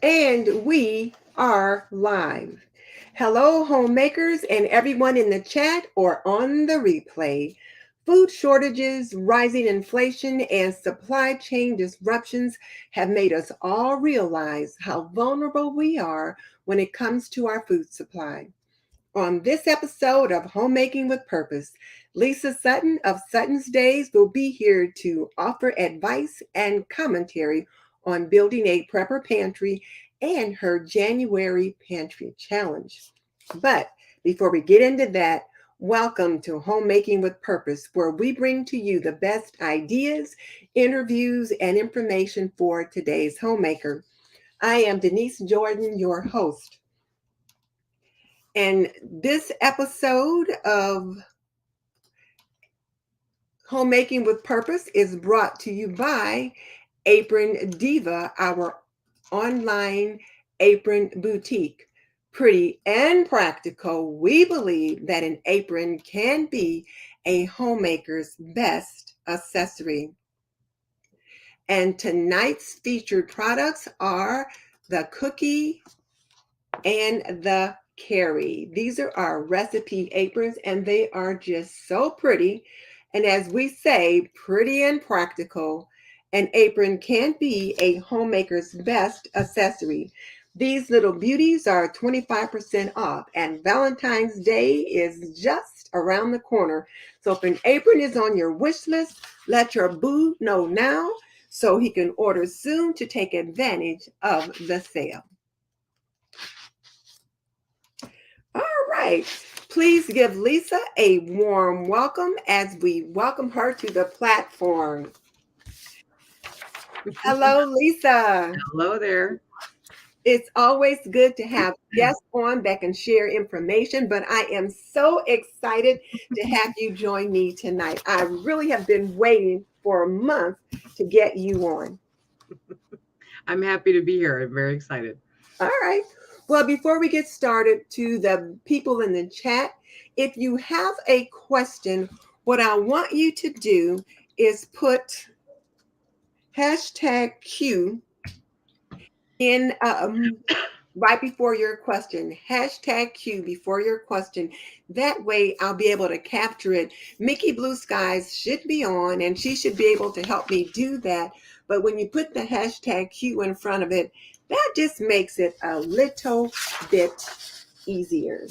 And we are live. Hello, homemakers, and everyone in the chat or on the replay. Food shortages, rising inflation, and supply chain disruptions have made us all realize how vulnerable we are when it comes to our food supply. On this episode of Homemaking with Purpose, Leisa Sutton of SuttonsDaze will be here to offer advice and commentary on building a prepper pantry and her January Pantry Challenge. But before we get into that, welcome to Homemaking with Purpose, where we bring to you the best ideas, interviews, and information for today's homemaker. I am Denise Jordan, your host. And this episode of Homemaking with Purpose is brought to you by Apron Diva, our online apron boutique. Pretty and practical, we believe that an apron can be a homemaker's best accessory. And tonight's featured products are the cookie and the carry. These are our recipe aprons, and they are just so pretty. And as we say, pretty and practical, an apron can be a homemaker's best accessory. These little beauties are 25% off, and Valentine's Day is just around the corner. So if an apron is on your wish list, let your boo know now so he can order soon to take advantage of the sale. All right. Please give Leisa a warm welcome as we welcome her to the platform. Hello, Leisa. Hello there. It's always good to have guests on that can share information, but I am so excited to have you join me tonight. I really have been waiting for a month to get you on. I'm happy to be here. I'm very excited. All right. Well, before we get started, to the people in the chat, if you have a question, what I want you to do is put hashtag Q in right before your question. Hashtag Q before your question. That way I'll be able to capture it. Mickey Blue Skies should be on, and she should be able to help me do that. But when you put the hashtag Q in front of it, that just makes it a little bit easier.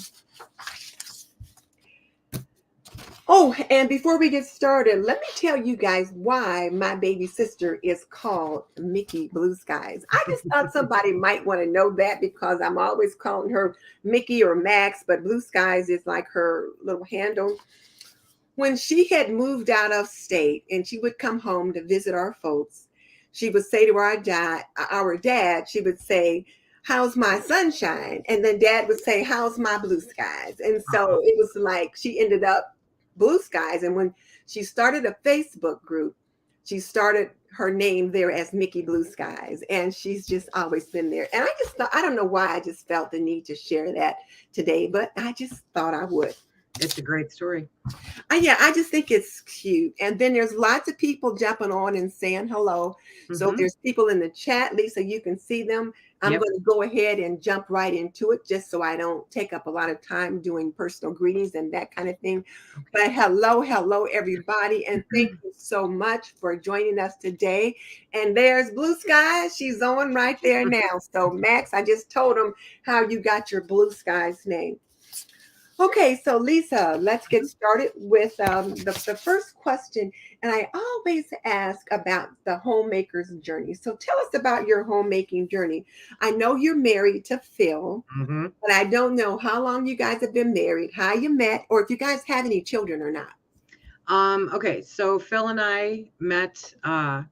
Oh, and before we get started, let me tell you guys why my baby sister is called Mickey Blue Skies. I just thought somebody might want to know that because I'm always calling her Mickey or Max, but Blue Skies is like her little handle. When she had moved out of state and she would come home to visit our folks, she would say to our dad, she would say, "How's my sunshine?" And then dad would say, "How's my blue skies?" And so it was like she ended up Blue Skies. And when she started a Facebook group, she started her name there as Mickey Blue Skies. And she's just always been there. And I just thought, I don't know why I just felt the need to share that today, but I just thought I would. It's a great story. Yeah, I just think it's cute. And then there's lots of people jumping on and saying hello. So if there's people in the chat, Lisa, you can see them. I'm Yep. going to go ahead and jump right into it just so I don't take up a lot of time doing personal greetings and that kind of thing. But hello, everybody. And thank you so much for joining us today. And there's Blue Skies. She's on right there now. So Max, I just told him how you got your Blue Skies name. Okay, so Lisa, let's get started with the first question. And I always ask about the homemaker's journey. So tell us about your homemaking journey. I know you're married to Phil, Mm-hmm. but I don't know how long you guys have been married, how you met, or if you guys have any children or not. Okay, so Phil and I met, oh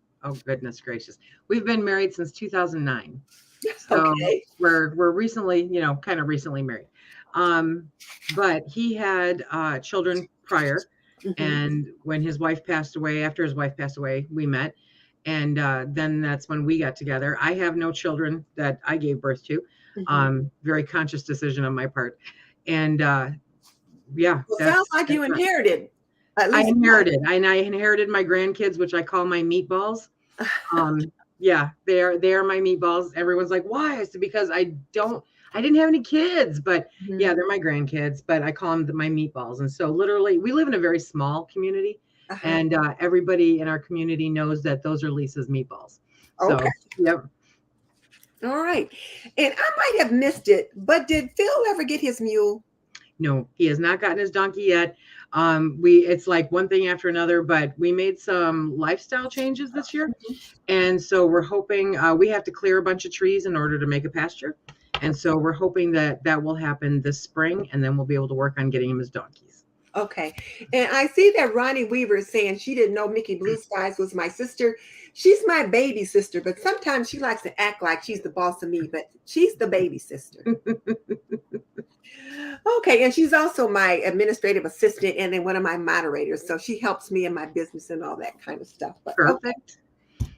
goodness gracious. We've been married since 2009. So Okay. we're recently, kind of recently married. But he had children prior, Mhm. and when his wife passed away, after his wife passed away, we met. And then that's when we got together. I have no children that I gave birth to. Mhm. Very conscious decision on my part. And yeah, Well, sounds that's like you that's right. inherited at I least one. inherited. I inherited my grandkids, which I call my meatballs. Um, Yeah, they are my meatballs. Everyone's like, why? I said, because I didn't have any kids, but Mhm. yeah, they're my grandkids, but I call them my meatballs. And so literally we live in a very small community, Uh-huh. and everybody in our community knows that those are Lisa's meatballs. Okay. So, yep. All right. And I might have missed it, but did Phil ever get his mule? No, he has not gotten his donkey yet. It's like one thing after another, but we made some lifestyle changes this year. And so we're hoping we have to clear a bunch of trees in order to make a pasture. And so we're hoping that that will happen this spring, and then we'll be able to work on getting him his donkeys. Okay. And I see that Ronnie Weaver is saying she didn't know Mickey Blue Skies was my sister. She's my baby sister, but sometimes she likes to act like she's the boss of me, but she's the baby sister. Okay. And she's also my administrative assistant and then one of my moderators. So she helps me in my business and all that kind of stuff. But okay. Perfect.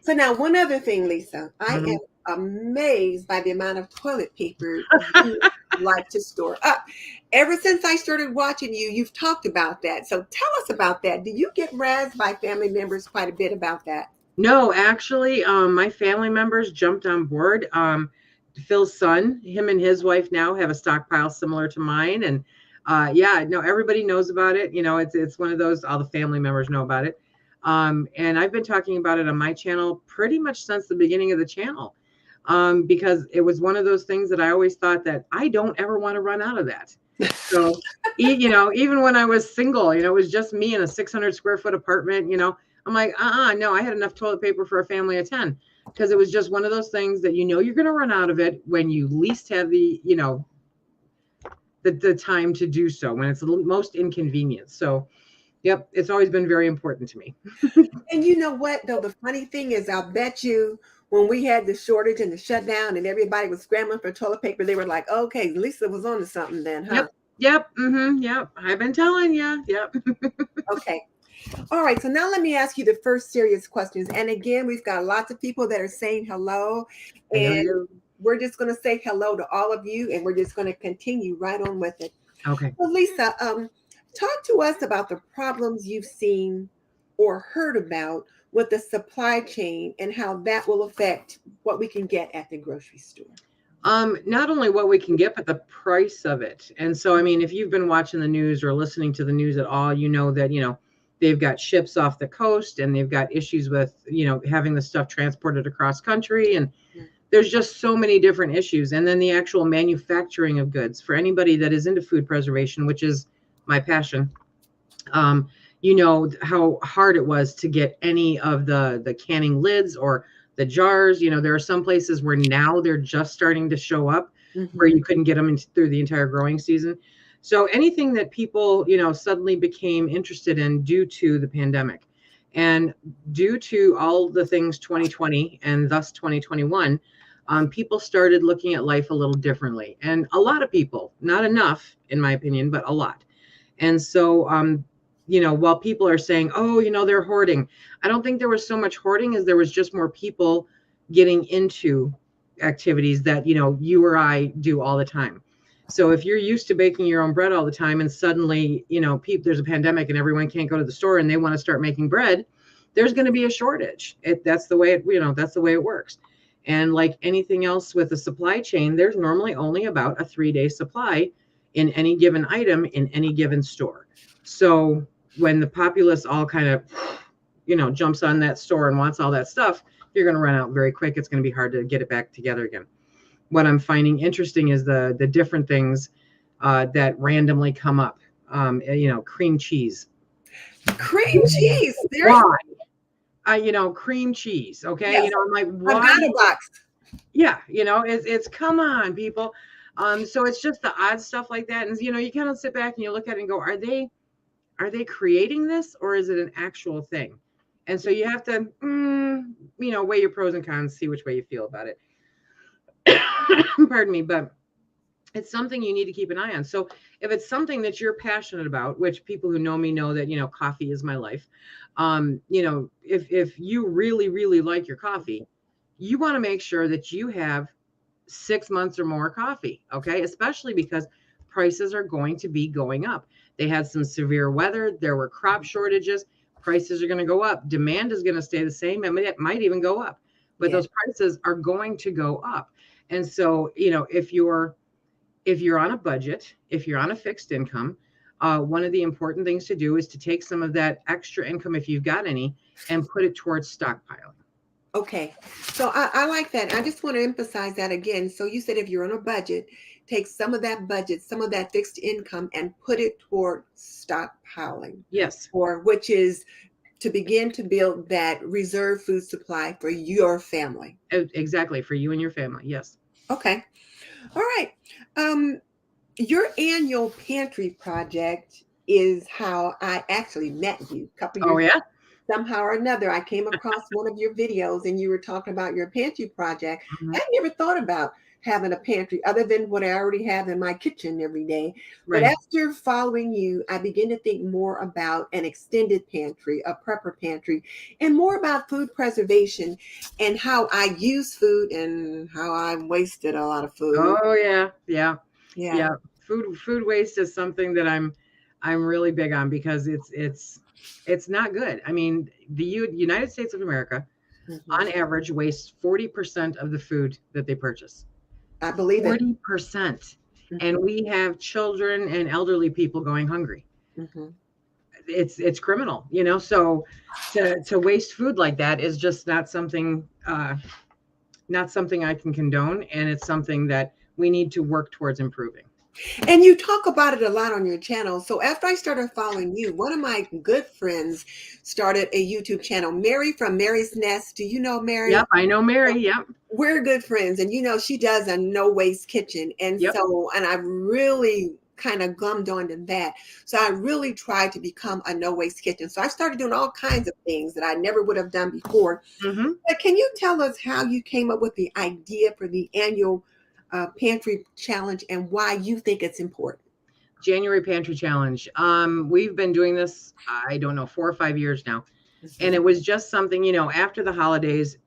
So now one other thing, Lisa, I Mhm. am amazed by the amount of toilet paper you like to store up. Ever since I started watching you, you've talked about that. So tell us about that. Do you get razzed by family members quite a bit about that? No, actually, my family members jumped on board. Phil's son, him and his wife now have a stockpile similar to mine, and yeah, no, everybody knows about it. It's one of those, all the family members know about it. And I've been talking about it on my channel pretty much since the beginning of the channel, because it was one of those things that I always thought that I don't ever want to run out of that. So, even when I was single, it was just me in a 600 square foot apartment. I'm like, no, I had enough toilet paper for a family of 10, because it was just one of those things that you're going to run out of it when you least have the time to do so, when it's the most inconvenient. So, yep, it's always been very important to me. And you know what, though? The funny thing is, I'll bet you when we had the shortage and the shutdown and everybody was scrambling for toilet paper, they were like, okay, Lisa was on to something then, huh? Yep, yep, yep. I've been telling you. Yep. Okay. All right, so now let me ask you the first serious questions. And again, we've got lots of people that are saying hello, Hello, and hello. we're just going to say hello to all of you, and we're just going to continue right on with it. Okay. Well, Lisa, talk to us about the problems you've seen or heard about with the supply chain and how that will affect what we can get at the grocery store. Not only what we can get, but the price of it. And so, I mean, if you've been watching the news or listening to the news at all, you know that, they've got ships off the coast, and they've got issues with, having the stuff transported across country. And there's just so many different issues. And then the actual manufacturing of goods for anybody that is into food preservation, which is my passion. You know how hard it was to get any of the canning lids or the jars. There are some places where now they're just starting to show up, where you couldn't get them through the entire growing season. So anything that people, suddenly became interested in due to the pandemic, and due to all the things 2020 and thus 2021, people started looking at life a little differently. And a lot of people, not enough, in my opinion, but a lot. And so, while people are saying, oh, they're hoarding, I don't think there was so much hoarding as there was just more people getting into activities that, you or I do all the time. So if you're used to baking your own bread all the time, and suddenly, there's a pandemic and everyone can't go to the store and they want to start making bread, there's going to be a shortage. That's the way it works. And like anything else with the supply chain, there's normally only about a 3-day supply in any given item in any given store. So when the populace all kind of, jumps on that store and wants all that stuff, you're going to run out very quick. It's going to be hard to get it back together again. What I'm finding interesting is the different things that randomly come up. Cream cheese. Cream cheese. Why? Cream cheese. Okay. Yes. I'm like, I've why? got a box. Yeah. It's come on, people. So it's just the odd stuff like that. And, you kind of sit back and you look at it and go, are they creating this, or is it an actual thing? And so you have to, weigh your pros and cons, see which way you feel about it. Pardon me, but it's something you need to keep an eye on. So if it's something that you're passionate about, which people who know me know that, coffee is my life. If you really, really like your coffee, you want to make sure that you have 6 months or more coffee. Okay. Especially because prices are going to be going up. They had some severe weather. There were crop shortages. Prices are going to go up. Demand is going to stay the same. I mean, it might even go up. but Yeah. those prices are going to go up. And so, if you're on a budget, if you're on a fixed income, one of the important things to do is to take some of that extra income, if you've got any, and put it towards stockpiling. Okay. So I like that. I just want to emphasize that again. So you said if you're on a budget, take some of that budget, some of that fixed income, and put it toward stockpiling, Yes, or which is to begin to build that reserve food supply for your family. exactly, for you and your family. Yes. Okay. All right. Um, your annual pantry project is how I actually met you a couple Oh years. yeah. Somehow or another, I came across one of your videos and you were talking about your pantry project. Mhm. I never thought about having a pantry other than what I already have in my kitchen every day. But Right. after following you, I began to think more about an extended pantry, a prepper pantry, and more about food preservation and how I use food and how I wasted a lot of food. Oh yeah, yeah, Yeah. yeah. Food waste is something that I'm really big on, because it's not good. I mean, the United States of America, Mhm. on average, wastes 40% of the food that they purchase. I believe it. 40%. And Mhm. we have children and elderly people going hungry. Mhm. It's criminal, so to waste food like that is just not something I can condone, and it's something that we need to work towards improving. And you talk about it a lot on your channel. So after I started following you, one of my good friends started a YouTube channel, Mary from Mary's Nest. Do you know Yep, Mary? I know Mary. Yep, We're good friends, and she does a no waste kitchen. And yep. so, and I really kind of glummed onto that. So I really tried to become a no waste kitchen. So I started doing all kinds of things that I never would have done before. Hmm. But can you tell us how you came up with the idea for the annual pantry challenge and why you think it's important? January Pantry Challenge. We've been doing this, I don't know, 4 or 5 years now. And Mhm. it was just something, after the holidays,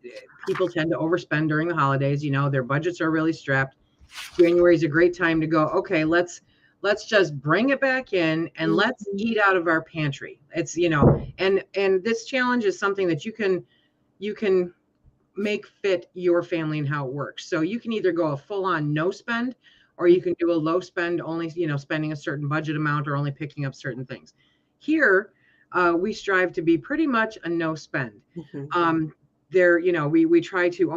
people tend to overspend during the holidays, their budgets are really strapped. January is a great time to go, okay, let's just bring it back in and let's Mhm. eat out of our pantry. It's, and this challenge is something that you can make fit your family and how it works. So you can either go a full on no spend, or you can do a low spend, only, spending a certain budget amount or only picking up certain things. Here, we strive to be pretty much a no spend. Mhm. Um, we try to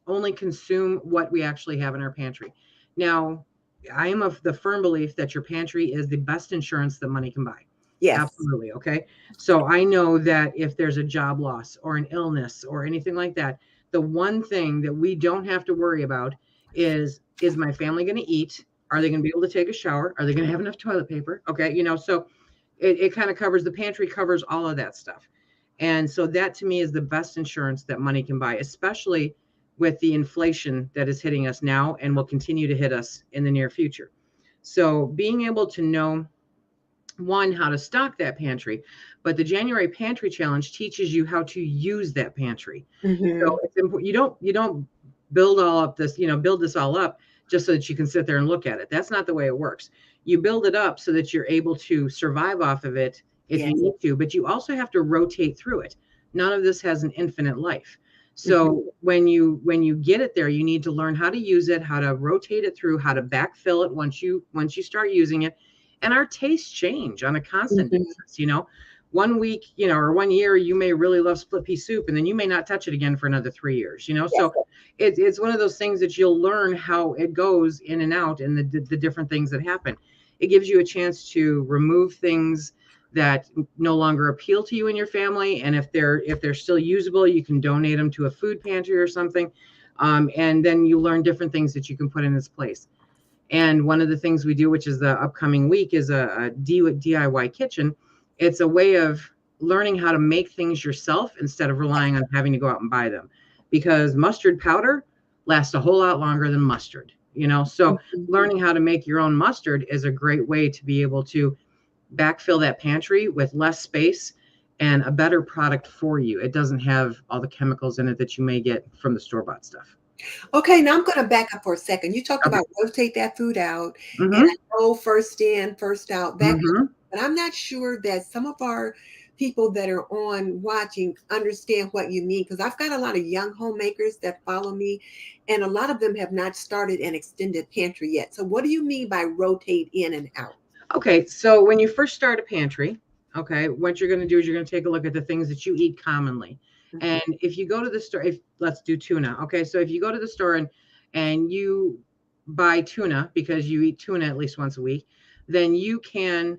only consume what we actually have in our pantry. Now, I am of the firm belief that your pantry is the best insurance that money can buy. Yes. Absolutely. Okay. So I know that if there's a job loss or an illness or anything like that, the one thing that we don't have to worry about is my family going to eat? Are they going to be able to take a shower? Are they going to have enough toilet paper? Okay. So it kind of covers, the pantry covers all of that stuff. And so that to me is the best insurance that money can buy, especially with the inflation that is hitting us now and will continue to hit us in the near future. So being able to know, one, how to stock that pantry, but the January Pantry Challenge teaches you how to use that pantry. So Mhm. it's important. You don't build this all up just so that you can sit there and look at it. That's not the way it works. You build it up so that you're able to survive off of it if you Yes. need to, but you also have to rotate through it. None of this has an infinite life. Mhm. So when you get it there, you need to learn how to use it, how to rotate it through, how to backfill it once you start using it. And our tastes change on a constant Mhm. basis. One week, or one year, you may really love split pea soup, and then you may not touch it again for another 3 years. Yes. So it's one of those things that you'll learn how it goes in and out, and the different things that happen. It gives you a chance to remove things that no longer appeal to you and your family, and if they're still usable, you can donate them to a food pantry or something. And then you learn different things that you can put in its place. And one of the things we do, which is the upcoming week, is a DIY kitchen. It's a way of learning how to make things yourself instead of relying on having to go out and buy them, because mustard powder lasts a whole lot longer than mustard. So Mhm. learning how to make your own mustard is a great way to be able to backfill that pantry with less space and a better product for you. It doesn't have all the chemicals in it that you may get from the store-bought stuff. Okay, now I'm going to back up for a second. You talked Okay. about rotate that food out, and I Mm-hmm. know first in, first out, that kind of, Mm-hmm. but I'm not sure that some of our people that are on watching understand what you mean, because I've got a lot of young homemakers that follow me, and a lot of them have not started an extended pantry yet. So what do you mean by rotate in and out? Okay, so when you first start a pantry, okay, what you're going to do is you're going to take a look at the things that you eat commonly. And if you go to the store, if let's do tuna, okay, so if you go to the store and you buy tuna because you eat tuna at least once a week, then you can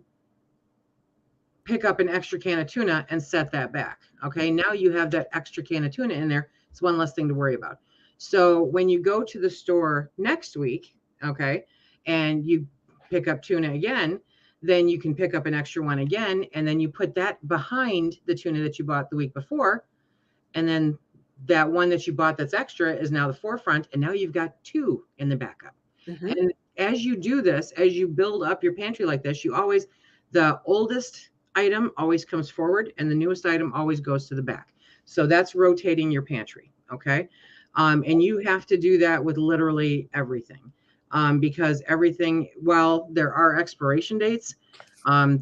pick up an extra can of tuna and set that back. Okay, now you have that extra can of tuna in there. It's one less thing to worry about. So when you go to the store next week, okay, and you pick up tuna again, then you can pick up an extra one again, and then you put that behind the tuna that you bought the week before, and then that one that you bought that's extra is now the forefront, and now you've got two in the backup. And as you do this, as you build up your pantry like this, you always, the oldest item always comes forward and the newest item always goes to the back. So that's rotating your pantry. Okay. And you have to do that with literally everything, because everything, while there are expiration dates,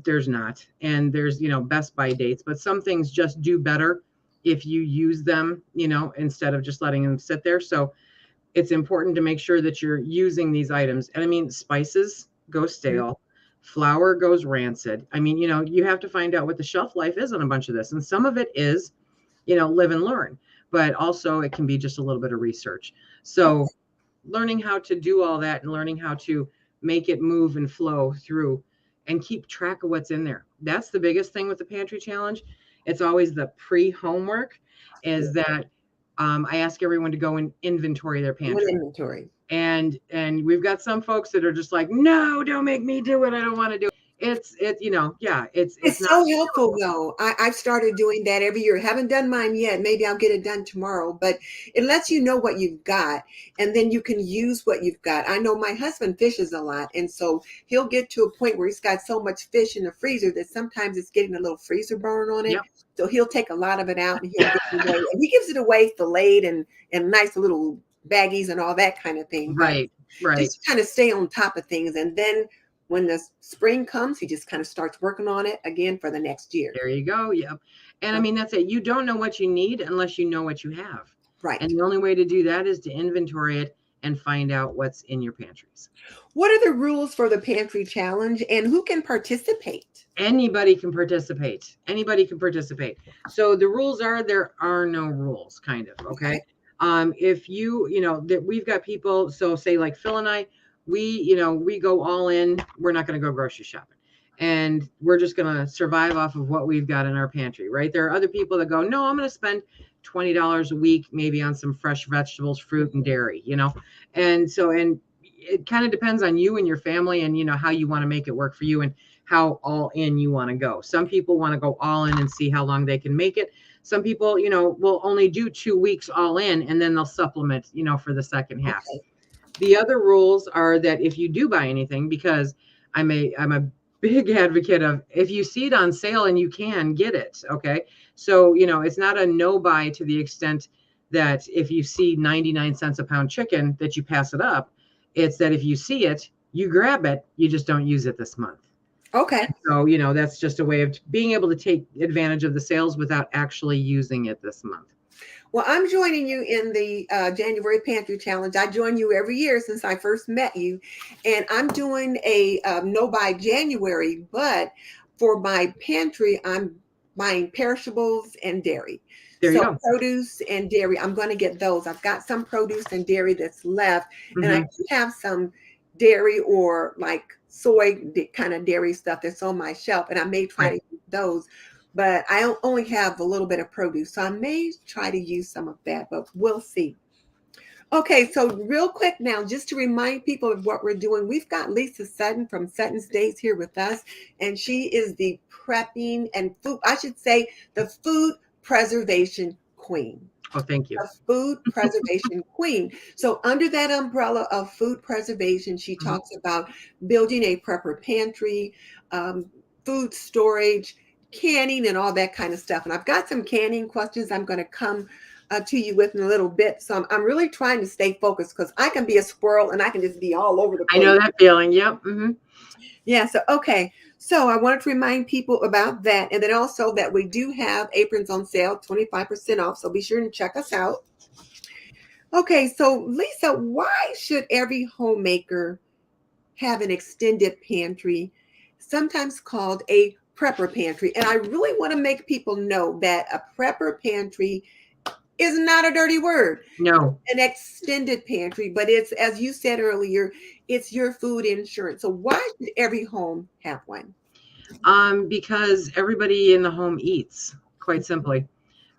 there's not, and there's, best by dates, but some things just do better if you use them, instead of just letting them sit there. So it's important to make sure that you're using these items. And I mean, spices go stale. Flour goes rancid. I mean, you have to find out what the shelf life is on a bunch of this. And some of it is, live and learn, but also it can be just a little bit of research. So learning how to do all that and learning how to make it move and flow through and keep track of what's in there. That's the biggest thing with the pantry challenge. It's always the pre-homework is that I ask everyone to go and inventory their pantry. Inventory. And we've got some folks that are just like, no, don't make me do it. I don't want to do it. It's so helpful though. I've started doing that every year. Haven't done mine yet. Maybe I'll get it done tomorrow, but it lets you know what you've got and then you can use what you've got. I know my husband fishes a lot, and so he'll get to a point where he's got so much fish in the freezer that sometimes it's getting a little freezer burn on it. Yep. So he'll take a lot of it out and he'll give it away. And he gives it away filleted and nice little baggies and all that kind of thing. Right. Just to kind of stay on top of things. And then when the spring comes, he just kind of starts working on it again for the next year. There you go. Yep. And I mean, that's it. You don't know what you need unless you know what you have. Right. And the only way to do that is to inventory it and find out what's in your pantries. What are the rules for the pantry challenge and who can participate? Anybody can participate. Anybody can participate. So the rules are, there are no rules, kind of. Okay. If that we've got people, so say like Phil and I, we go all in. We're not going to go grocery shopping, and we're just going to survive off of what we've got in our pantry, right? There are other people that go, no, I'm going to spend $20 a week, maybe on some fresh vegetables, fruit, and dairy, and it kind of depends on you and your family and, how you want to make it work for you and how all in you want to go. Some people want to go all in and see how long they can make it. Some people, will only do 2 weeks all in and then they'll supplement, for the second half. Okay. The other rules are that if you do buy anything, because I'm a big advocate of, if you see it on sale and you can get it. Okay. So, it's not a no buy to the extent that if you see 99 cents a pound chicken that you pass it up. It's that if you see it, you grab it, you just don't use it this month. Okay. So, that's just a way of being able to take advantage of the sales without actually using it this month. Well, I'm joining you in the January Pantry Challenge. I join you every year since I first met you. And I'm doing a no buy January, but for my pantry, I'm buying perishables and dairy. There you go. Produce and dairy, I'm going to get those. I've got some produce and dairy that's left. And I do have some dairy or like soy kind of dairy stuff that's on my shelf. And I may try to use those. But I only have a little bit of produce, so I may try to use some of that, but we'll see. Okay, so real quick now, just to remind people of what we're doing, we've got Leisa Sutton from SuttonsDaze here with us, and she is the prepping and food, I should say, the food preservation queen. Oh, thank you. A food preservation queen. So under that umbrella of food preservation, she talks about building a prepper pantry, food storage, canning and all that kind of stuff. And I've got some canning questions I'm going to come to you with in a little bit. So I'm really trying to stay focused because I can be a squirrel and I can just be all over the place. I know that feeling. Yep. Yeah. So, okay. So I wanted to remind people about that. And then also that we do have aprons on sale, 25% off. So be sure to check us out. Okay, so Lisa, why should every homemaker have an extended pantry, sometimes called a prepper pantry? And I really want to make people know that a prepper pantry is not a dirty word. No. An extended pantry, but it's, as you said earlier, it's your food insurance. So why should every home have one? Because everybody in the home eats, quite simply.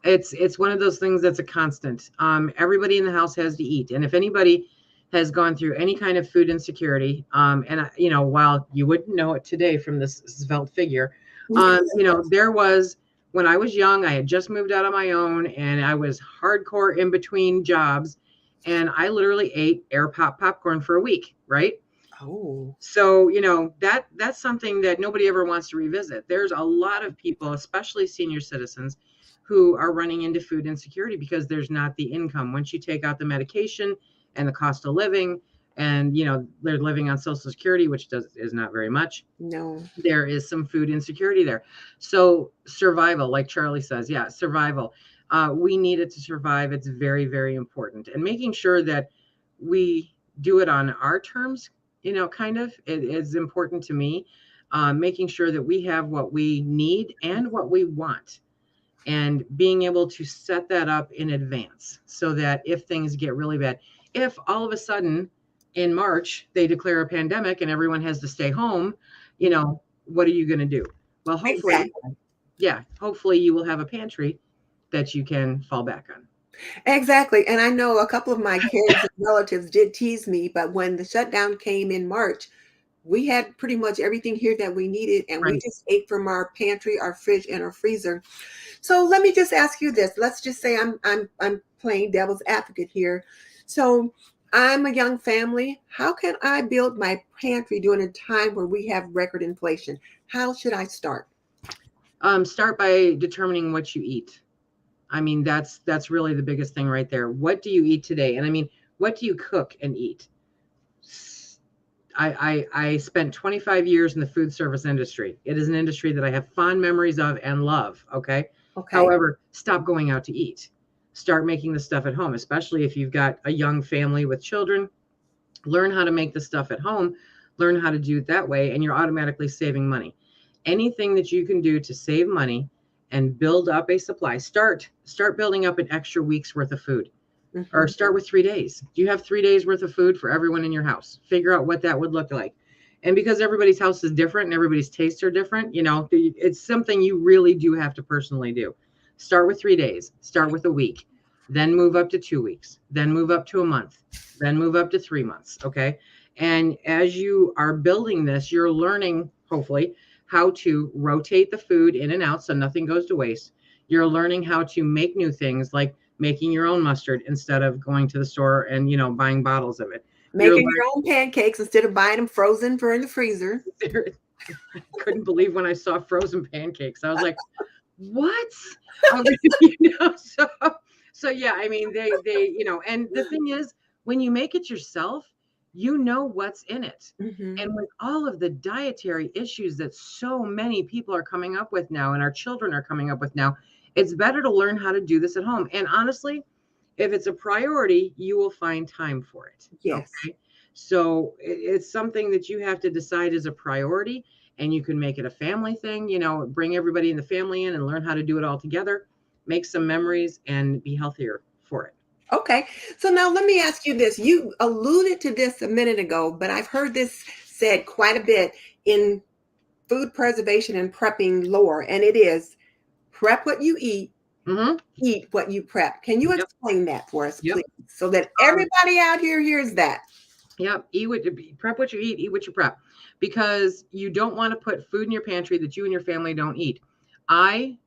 It's one of those things that's a constant. Everybody in the house has to eat, and if anybody has gone through any kind of food insecurity, while you wouldn't know it today from this svelte figure, there was, when I was young, I had just moved out on my own, and I was hardcore in between jobs, and I literally ate air pop popcorn for a week, right? Oh, So, that's something that nobody ever wants to revisit. There's a lot of people, especially senior citizens, who are running into food insecurity because there's not the income. Once you take out the medication and the cost of living, and they're living on Social Security, which is not very much. no. There is some food insecurity there. So survival, like Charlie says, yeah, survival. We need it to survive. It's very, very important. And making sure that we do it on our terms, kind of, it is important to me. Making sure that we have what we need and what we want, and being able to set that up in advance so that if things get really bad, if all of a sudden in March they declare a pandemic and everyone has to stay home, what are you going to do? Well, hopefully, Exactly. hopefully you will have a pantry that you can fall back on. Exactly. And I know a couple of my kids and relatives did tease me, but when the shutdown came in March, we had pretty much everything here that we needed, and we Right. just ate from our pantry, our fridge, and our freezer. So let me just ask you this. Let's just say I'm playing devil's advocate here. So I'm a young family. How can I build my pantry during a time where we have record inflation? How should I start? Start by determining what you eat. I mean, that's really the biggest thing right there. What do you eat today? And I mean, what do you cook and eat? I spent 25 years in the food service industry. It is an industry that I have fond memories of and love. Okay. Okay. However, stop going out to eat. Start making the stuff at home, especially if you've got a young family with children. Learn how to make the stuff at home. Learn how to do it that way, and you're automatically saving money. Anything that you can do to save money and build up a supply, start building up an extra week's worth of food. Or Mhm. start with 3 days. Do you have 3 days worth of food for everyone in your house? Figure out what that would look like. And because everybody's house is different and everybody's tastes are different, it's something you really do have to personally do. Start with 3 days, start with a week, then move up to 2 weeks, then move up to a month, then move up to 3 months. Okay. And as you are building this, you're learning, hopefully, how to rotate the food in and out so nothing goes to waste. You're learning how to make new things, like making your own mustard instead of going to the store and buying bottles of it. You're Making your own pancakes instead of buying them frozen for in the freezer. learning. I couldn't believe when I saw frozen pancakes. I was like, what? Um, so yeah, I mean, they and the thing is, when you make it yourself, you know what's in it. Mhm. And with all of the dietary issues that so many people are coming up with now, and our children are coming up with now, it's better to learn how to do this at home. And honestly, if it's a priority, you will find time for it. Yes. Okay. So it's something that you have to decide is a priority, and you can make it a family thing, bring everybody in the family in and learn how to do it all together, make some memories, and be healthier for it. Okay. So now let me ask you this. You alluded to this a minute ago, but I've heard this said quite a bit in food preservation and prepping lore, and it is prep what you Hmm. eat what you prep. Can you Yep. explain that for us, Yep. please, so that Um, everybody out here hears that? yep. Prep what you eat what you prep, because you don't want to put food in your pantry that you and your family don't eat. I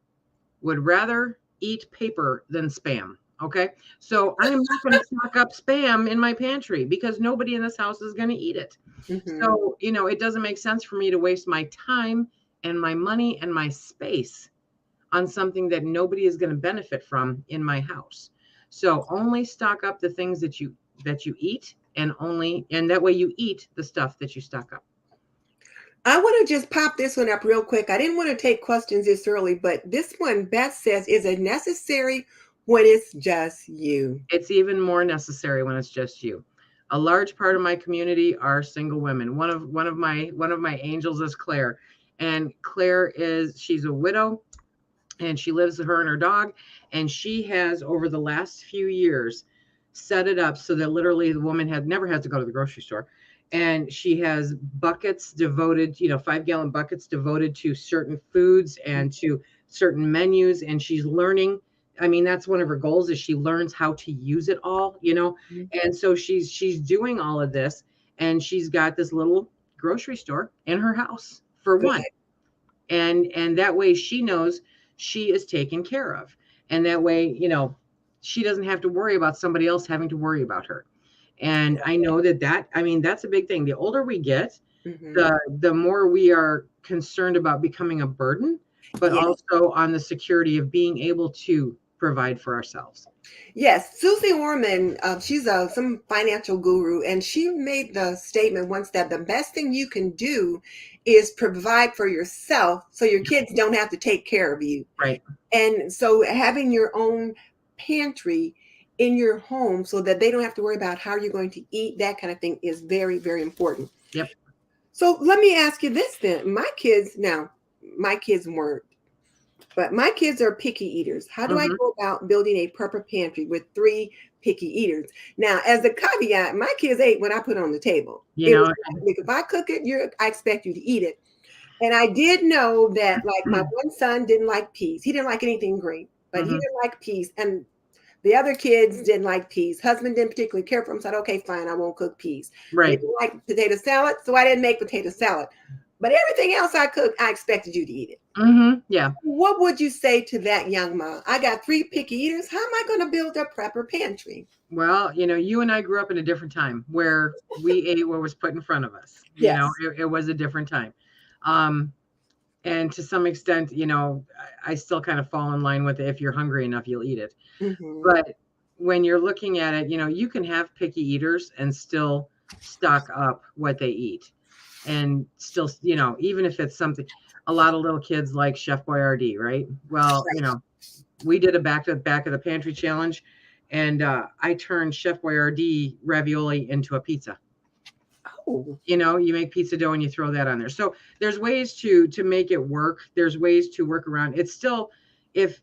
would rather eat paper than spam. Okay. So I am not going to stock up spam in my pantry because nobody in this house is going to eat it. Mhm. So, it doesn't make sense for me to waste my time and my money and my space on something that nobody is going to benefit from in my house. So only stock up the things that you eat, and that way you eat the stuff that you stock up. I want to just pop this one up real quick. I didn't want to take questions this early, but this one, Beth says, is it necessary when it's just you? It's even more necessary when it's just you. A large part of my community are single women. One of my angels is Claire, and she's a widow, and she lives with her and her dog, and she has over the last few years set it up so that literally the woman had never had to go to the grocery store, and she has buckets devoted, 5-gallon buckets devoted to certain foods and to certain menus, and she's learning. I mean, that's one of her goals, is she learns how to use it all. Mhm. And so she's doing all of this, and she's got this little grocery store in her house for Good. one, and that way she knows she is taken care of, and that way she doesn't have to worry about somebody else having to worry about her. And I know that I mean, that's a big thing. The older we get, Mhm. the more we are concerned about becoming a burden, but Yeah. also on the security of being able to provide for ourselves. Yes, Susie Orman, she's some financial guru, and she made the statement once that the best thing you can do is provide for yourself so your kids don't have to take care of you. Right. And so having your own pantry in your home so that they don't have to worry about how you're going to eat, that kind of thing is very, very important. Yep. So let me ask you this then. My kids weren't, but my kids are picky eaters. How do I Hmm. go about building a proper pantry with 3 picky eaters? Now, as a caveat, my kids ate what I put on the table. You It was know, like, if I cook it, I expect you to eat it. And I did know that, like, my one son didn't like peas. He didn't like anything green, but he hmm didn't like peas. And the other kids didn't like peas. Husband didn't particularly care for them. Said, okay, fine, I won't cook peas. They right. didn't like potato salad, so I didn't make potato salad. But everything else I cooked, I expected you to eat it. Yeah. What would you say to that young mom? I got 3 picky eaters. How am I going to build a prepper pantry? Well, you and I grew up in a different time where we ate what was put in front of us. Yes. It was a different time. Um, and to some extent, I still kind of fall in line with it. If you're hungry enough, you'll eat it. Hmm. But when you're looking at it, you can have picky eaters and still stock up what they eat. And still, even if it's something, a lot of little kids like Chef Boyardee, right? Well, we did a back to back of the pantry challenge, and I turned Chef Boyardee ravioli into a pizza. Oh, You make pizza dough and you throw that on there. So there's ways to make it work. There's ways to work around. It's still, if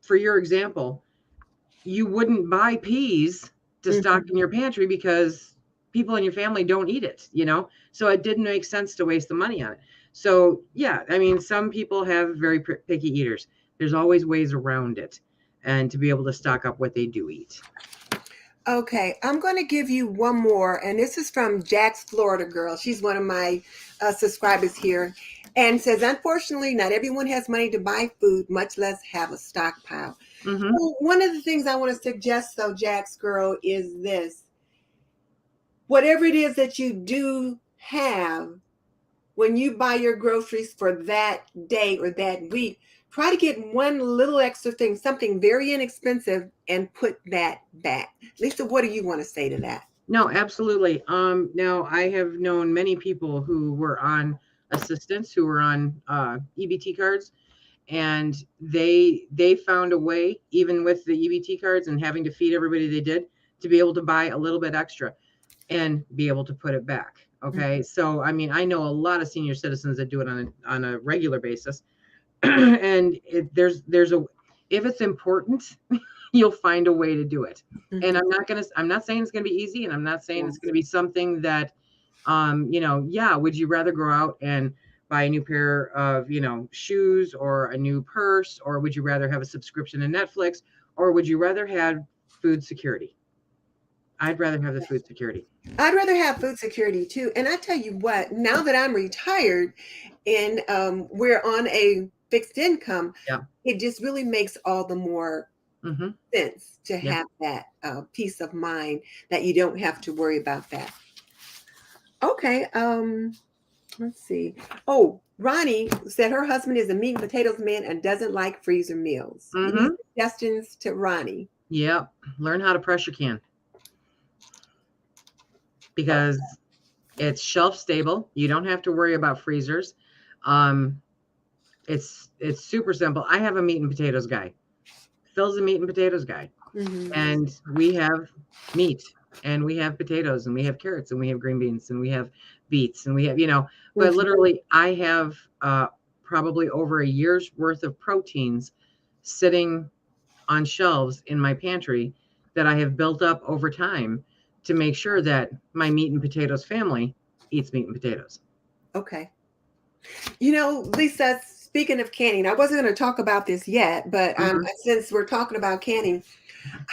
for your example, you wouldn't buy peas to stock in mhm. your pantry because people in your family don't eat it. So it didn't make sense to waste the money on it. So yeah, I mean, some people have very picky eaters. There's always ways around it, and to be able to stock up what they do eat. Okay, I'm going to give you one more, and this is from Jack's Florida Girl. She's one of my subscribers here, and says, unfortunately, not everyone has money to buy food, much less have a stockpile. Mm-hmm. So one of the things I want to suggest, though, Jack's Girl, is this. Whatever it is that you do have, when you buy your groceries for that day or that week, try to get one little extra thing, something very inexpensive, and put that back. Lisa, what do you want to say to that? No, absolutely. Now I have known many people who were on assistance, who were on EBT cards, and they found a way, even with the EBT cards and having to feed everybody they did, to be able to buy a little bit extra and be able to put it back. Okay. So I mean, I know a lot of senior citizens that do it on a regular basis. And there's a, if it's important, you'll find a way to do it. And Mhm. I'm not saying it's gonna be easy, and I'm not saying it's Yes. gonna be something that yeah, would you rather go out and buy a new pair of, shoes, or a new purse, or would you rather have a subscription to Netflix, or would you rather have food security? I'd rather have the food security. I'd rather have food security too. And I tell you what, now that I'm retired and we're on a fixed income, Yeah. it just really makes all the more Mm-hmm. sense to Yeah. have that peace of mind that you don't have to worry about that. Okay, let's see. Oh, Ronnie said her husband is a meat and potatoes man and doesn't like freezer meals. Any Mm-hmm. suggestions to Ronnie? Yeah. Learn how to pressure can, because It's shelf stable. You don't have to worry about freezers. Um, it's super simple. I have a meat and potatoes guy. Phil's a meat and potatoes guy. Mhm. And we have meat and we have potatoes and we have carrots and we have green beans and we have beets and we have, but Mhm. literally I have probably over a year's worth of proteins sitting on shelves in my pantry that I have built up over time to make sure that my meat and potatoes family eats meat and potatoes. Okay. Lisa, speaking of canning, I wasn't going to talk about this yet, but Hmm. since we're talking about canning,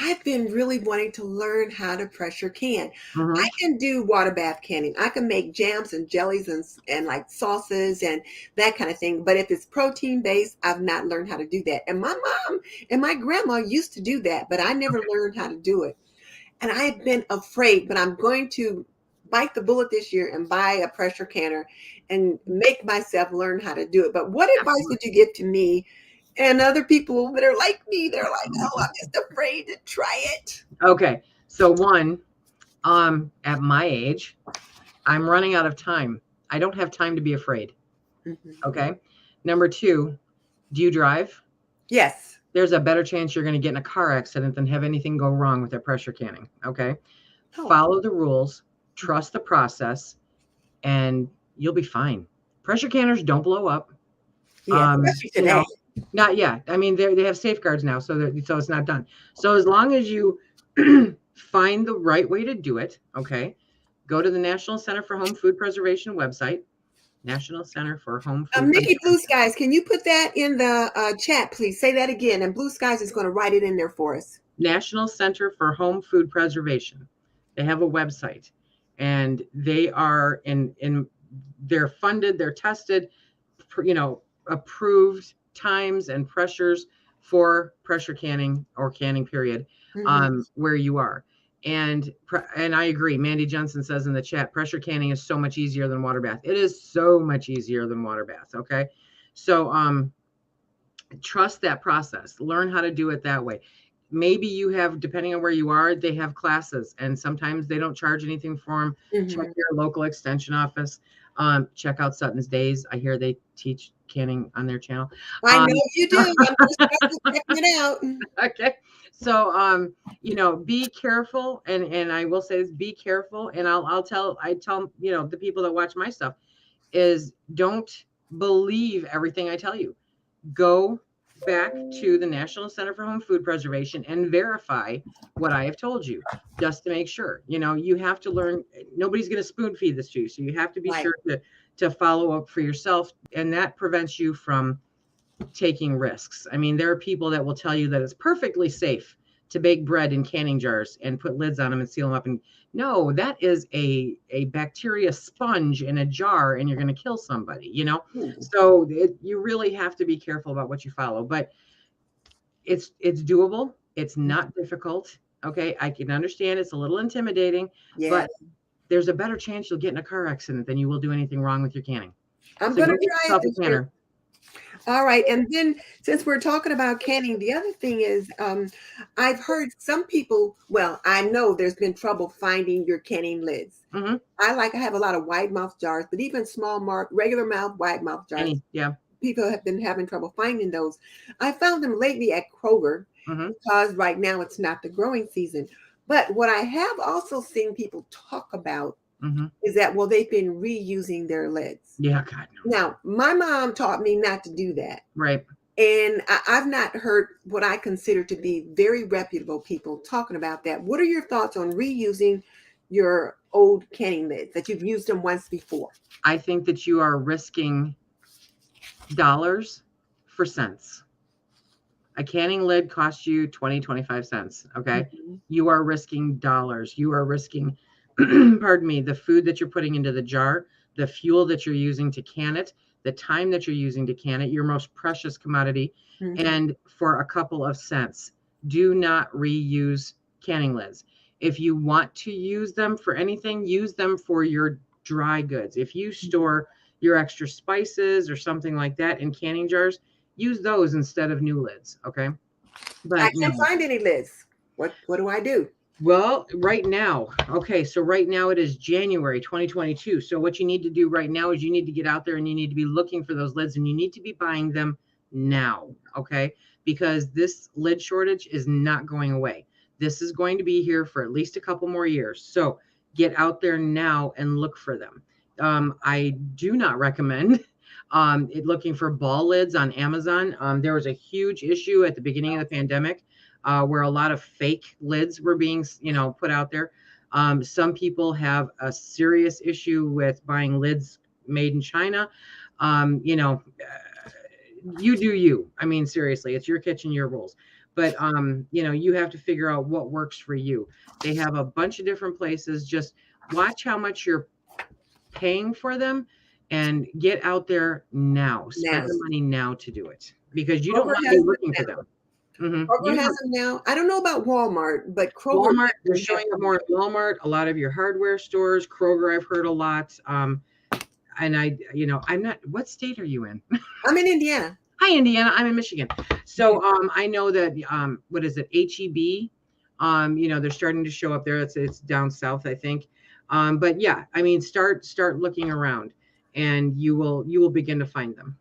I've been really wanting to learn how to pressure can. I Hmm. can do water bath canning. I can make jams and jellies and like sauces and that kind of thing. But if it's protein based, I've not learned how to do that. And my mom and my grandma used to do that, but I never learned how to do it. And I've been afraid, but I'm going to bite the bullet this year and buy a pressure canner and make myself learn how to do it. But what advice Absolutely. would you give to me and other people that are like me? They're like, oh, I'm just afraid to try it. Okay. So one, at my age, I'm running out of time. I don't have time to be afraid. Mhm. Okay. Number two, do you drive? Yes. There's a better chance you're going to get in a car accident than have anything go wrong with their pressure canning. Okay. Oh, Follow the rules, trust the process, and you'll be fine. Pressure canners don't blow up. yeah, Um, especially you today. know, Not yet. I mean, they have safeguards now, so it's not done. So as long as you find the right way to do it, okay, go to the National Center for Home Food Preservation website, National Center for Home Food Nikki Blue Preservation. Skies, can you put that in the chat, please? Say that again. And Blue Skies is going to write it in there for us. National Center for Home Food Preservation. They have a website, and they are in they're funded, they're tested, approved times and pressures for pressure canning or canning period, Hmm. where you are. And I agree. Mandy Johnson says in the chat, pressure canning is so much easier than water bath. It is so much easier than water bath. Okay, so trust that process. Learn how to do it that way. Maybe you have, depending on where you are, they have classes, and sometimes they don't charge anything for them. Check Hmm. your local extension office. Check out SuttonsDaze. I hear they teach canning on their channel. I Um, know you do. I'm just checking it out. okay, so be careful, and I will say this: be careful. And I tell the people that watch my stuff is don't believe everything I tell you. Go back to the National Center for Home Food Preservation and verify what I have told you, just to make sure. You have to learn. Nobody's going to spoon feed this to you, so you have to be Right. sure to follow up for yourself, and that prevents you from taking risks. I mean, there are people that will tell you that it's perfectly safe to bake bread in canning jars and put lids on them and seal them up. And no, that is a bacteria sponge in a jar, and you're going to kill somebody. Ooh. So you really have to be careful about what you follow. But it's doable. It's not difficult. Okay, I can understand it's a little intimidating, Yes. but there's a better chance you'll get in a car accident than you will do anything wrong with your canning. I'm So going go to get try it yourself this a year. canner. All right. And then since we're talking about canning, the other thing is I've heard some people, well, I know there's been trouble finding your canning lids. Hmm. I have a lot of wide mouth jars, but even small regular mouth, wide mouth jars, Yeah. people have been having trouble finding those. I found them lately at Kroger Hmm. because right now it's not the growing season. But what I have also seen people talk about Hmm. is that, well, they've been reusing their lids. Yeah, God, no. Now, my mom taught me not to do that. Right. And I've not heard what I consider to be very reputable people talking about that. What are your thoughts on reusing your old canning lids that you've used them once before? I think that you are risking dollars for cents. A canning lid costs you 25 cents. Okay. Mhm. You are risking dollars. You are risking, pardon me, the food that you're putting into the jar, the fuel that you're using to can it, the time that you're using to can it, your most precious commodity, Mhm. and for a couple of cents. Do not reuse canning lids. If you want to use them for anything, use them for your dry goods. If you store your extra spices or something like that in canning jars, use those instead of new lids. Okay. I But can't no, find any lids. What do I do? Well, right now, okay, so right now it is January 2022. So what you need to do right now is you need to get out there and you need to be looking for those lids and you need to be buying them now, okay? Because this lid shortage is not going away. This is going to be here for at least a couple more years. So get out there now and look for them. I do not recommend looking for ball lids on Amazon. There was a huge issue at the beginning of the pandemic where a lot of fake lids were being, put out there. Some people have a serious issue with buying lids made in China. You do you. I mean, seriously, it's your kitchen, your rules. But you have to figure out what works for you. They have a bunch of different places. Just watch how much you're paying for them and get out there now. Spend Now, the money now to do it because you don't Kroger want to has be them looking for now. them. Mhm. Kroger You has don't them now. I don't know about Walmart, but Kroger Walmart, they're definitely has showing up them. more at Walmart, a lot of your hardware stores, Kroger, I've heard a lot. And I'm not, what state are you in? I'm in Indiana. Hi, Indiana. I'm in Michigan. So I know that, what is it, HEB? They're starting to show up there. It's down south, I think. But yeah, I mean, start looking around and you will begin to find them.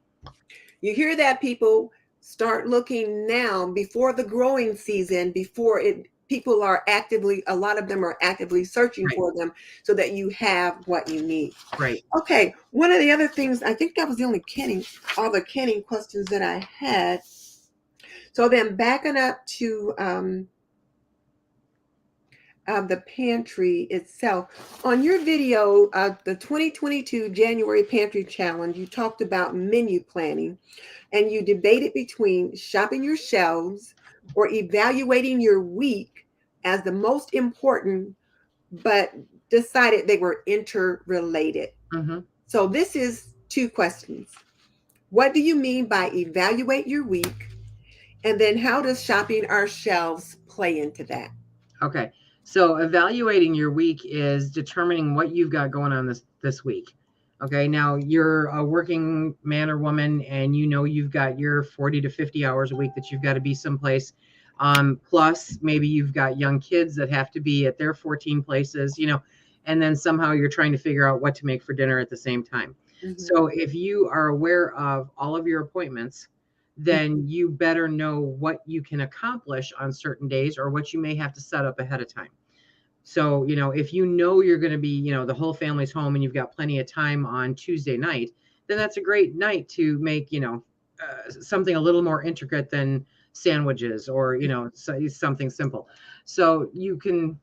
You hear that, people? Start looking now before the growing season, before it people are actively, a lot of them are actively searching Right, for them so that you have what you need. right. Okay, one of the other things, I think that was the only all the canning questions that I had. So then backing up to the pantry itself. On your video, the 2022 January Pantry Challenge, you talked about menu planning and you debated between shopping your shelves or evaluating your week as the most important, but decided they were interrelated. Hmm. So this is two questions. What do you mean by evaluate your week? And then how does shopping our shelves play into that? Okay. So evaluating your week is determining what you've got going on this week. Okay. Now you're a working man or woman and you've got your 40 to 50 hours a week that you've got to be someplace. Plus maybe you've got young kids that have to be at their 14 places, and then somehow you're trying to figure out what to make for dinner at the same time. Mhm. So if you are aware of all of your appointments, then you better know what you can accomplish on certain days or what you may have to set up ahead of time. So, if you're going to be, the whole family's home and you've got plenty of time on Tuesday night, then that's a great night to make, something a little more intricate than sandwiches or, something simple. So you can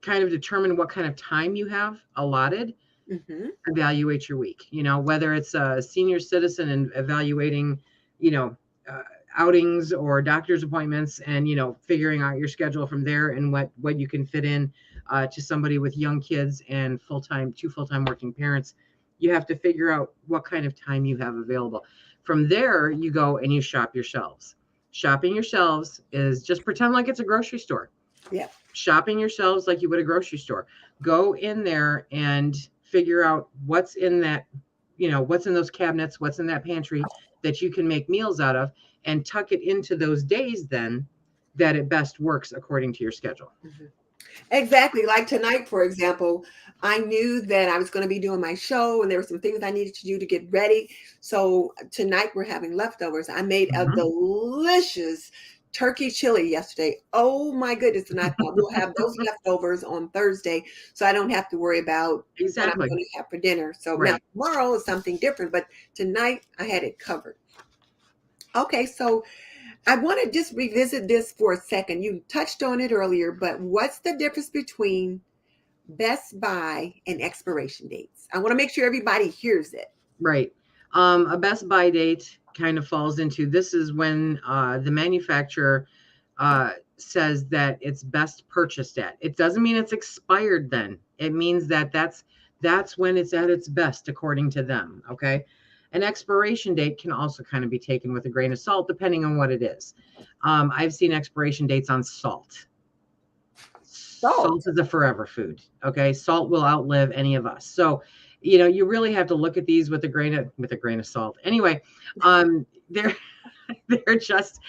kind of determine what kind of time you have allotted, Mhm. evaluate your week, whether it's a senior citizen and evaluating, you know, uh, outings or doctor's appointments and, figuring out your schedule from there and what you can fit in to somebody with young kids and two full-time working parents. You have to figure out what kind of time you have available. From there, you go and you shop your shelves. Shopping your shelves is just pretend like it's a grocery store. Yeah. Shopping your shelves like you would a grocery store. Go in there and figure out what's in that, what's in those cabinets, what's in that pantry that you can make meals out of and tuck it into those days then that it best works according to your schedule. Mhm. Exactly. Like tonight, for example, I knew that I was going to be doing my show and there were some things I needed to do to get ready. So tonight we're having leftovers. I made a Mhm. delicious turkey chili yesterday. Oh my goodness. And I thought we'll have those leftovers on Thursday so I don't have to worry about what I'm Exactly. going to have for dinner. So now Right. tomorrow is something different, but tonight I had it covered. Okay, so I want to just revisit this for a second. You touched on it earlier, but what's the difference between Best Buy and expiration dates? I want to make sure everybody hears it. Right. A best buy date kind of falls into this is when the manufacturer says that it's best purchased at. It doesn't mean it's expired then. It means that that's when it's at its best according to them. Okay. An expiration date can also kind of be taken with a grain of salt depending on what it is. I've seen expiration dates on salt. Salt. Salt is a forever food. Okay. Salt will outlive any of us. So, you really have to look at these with a grain of salt. Anyway, they're they're just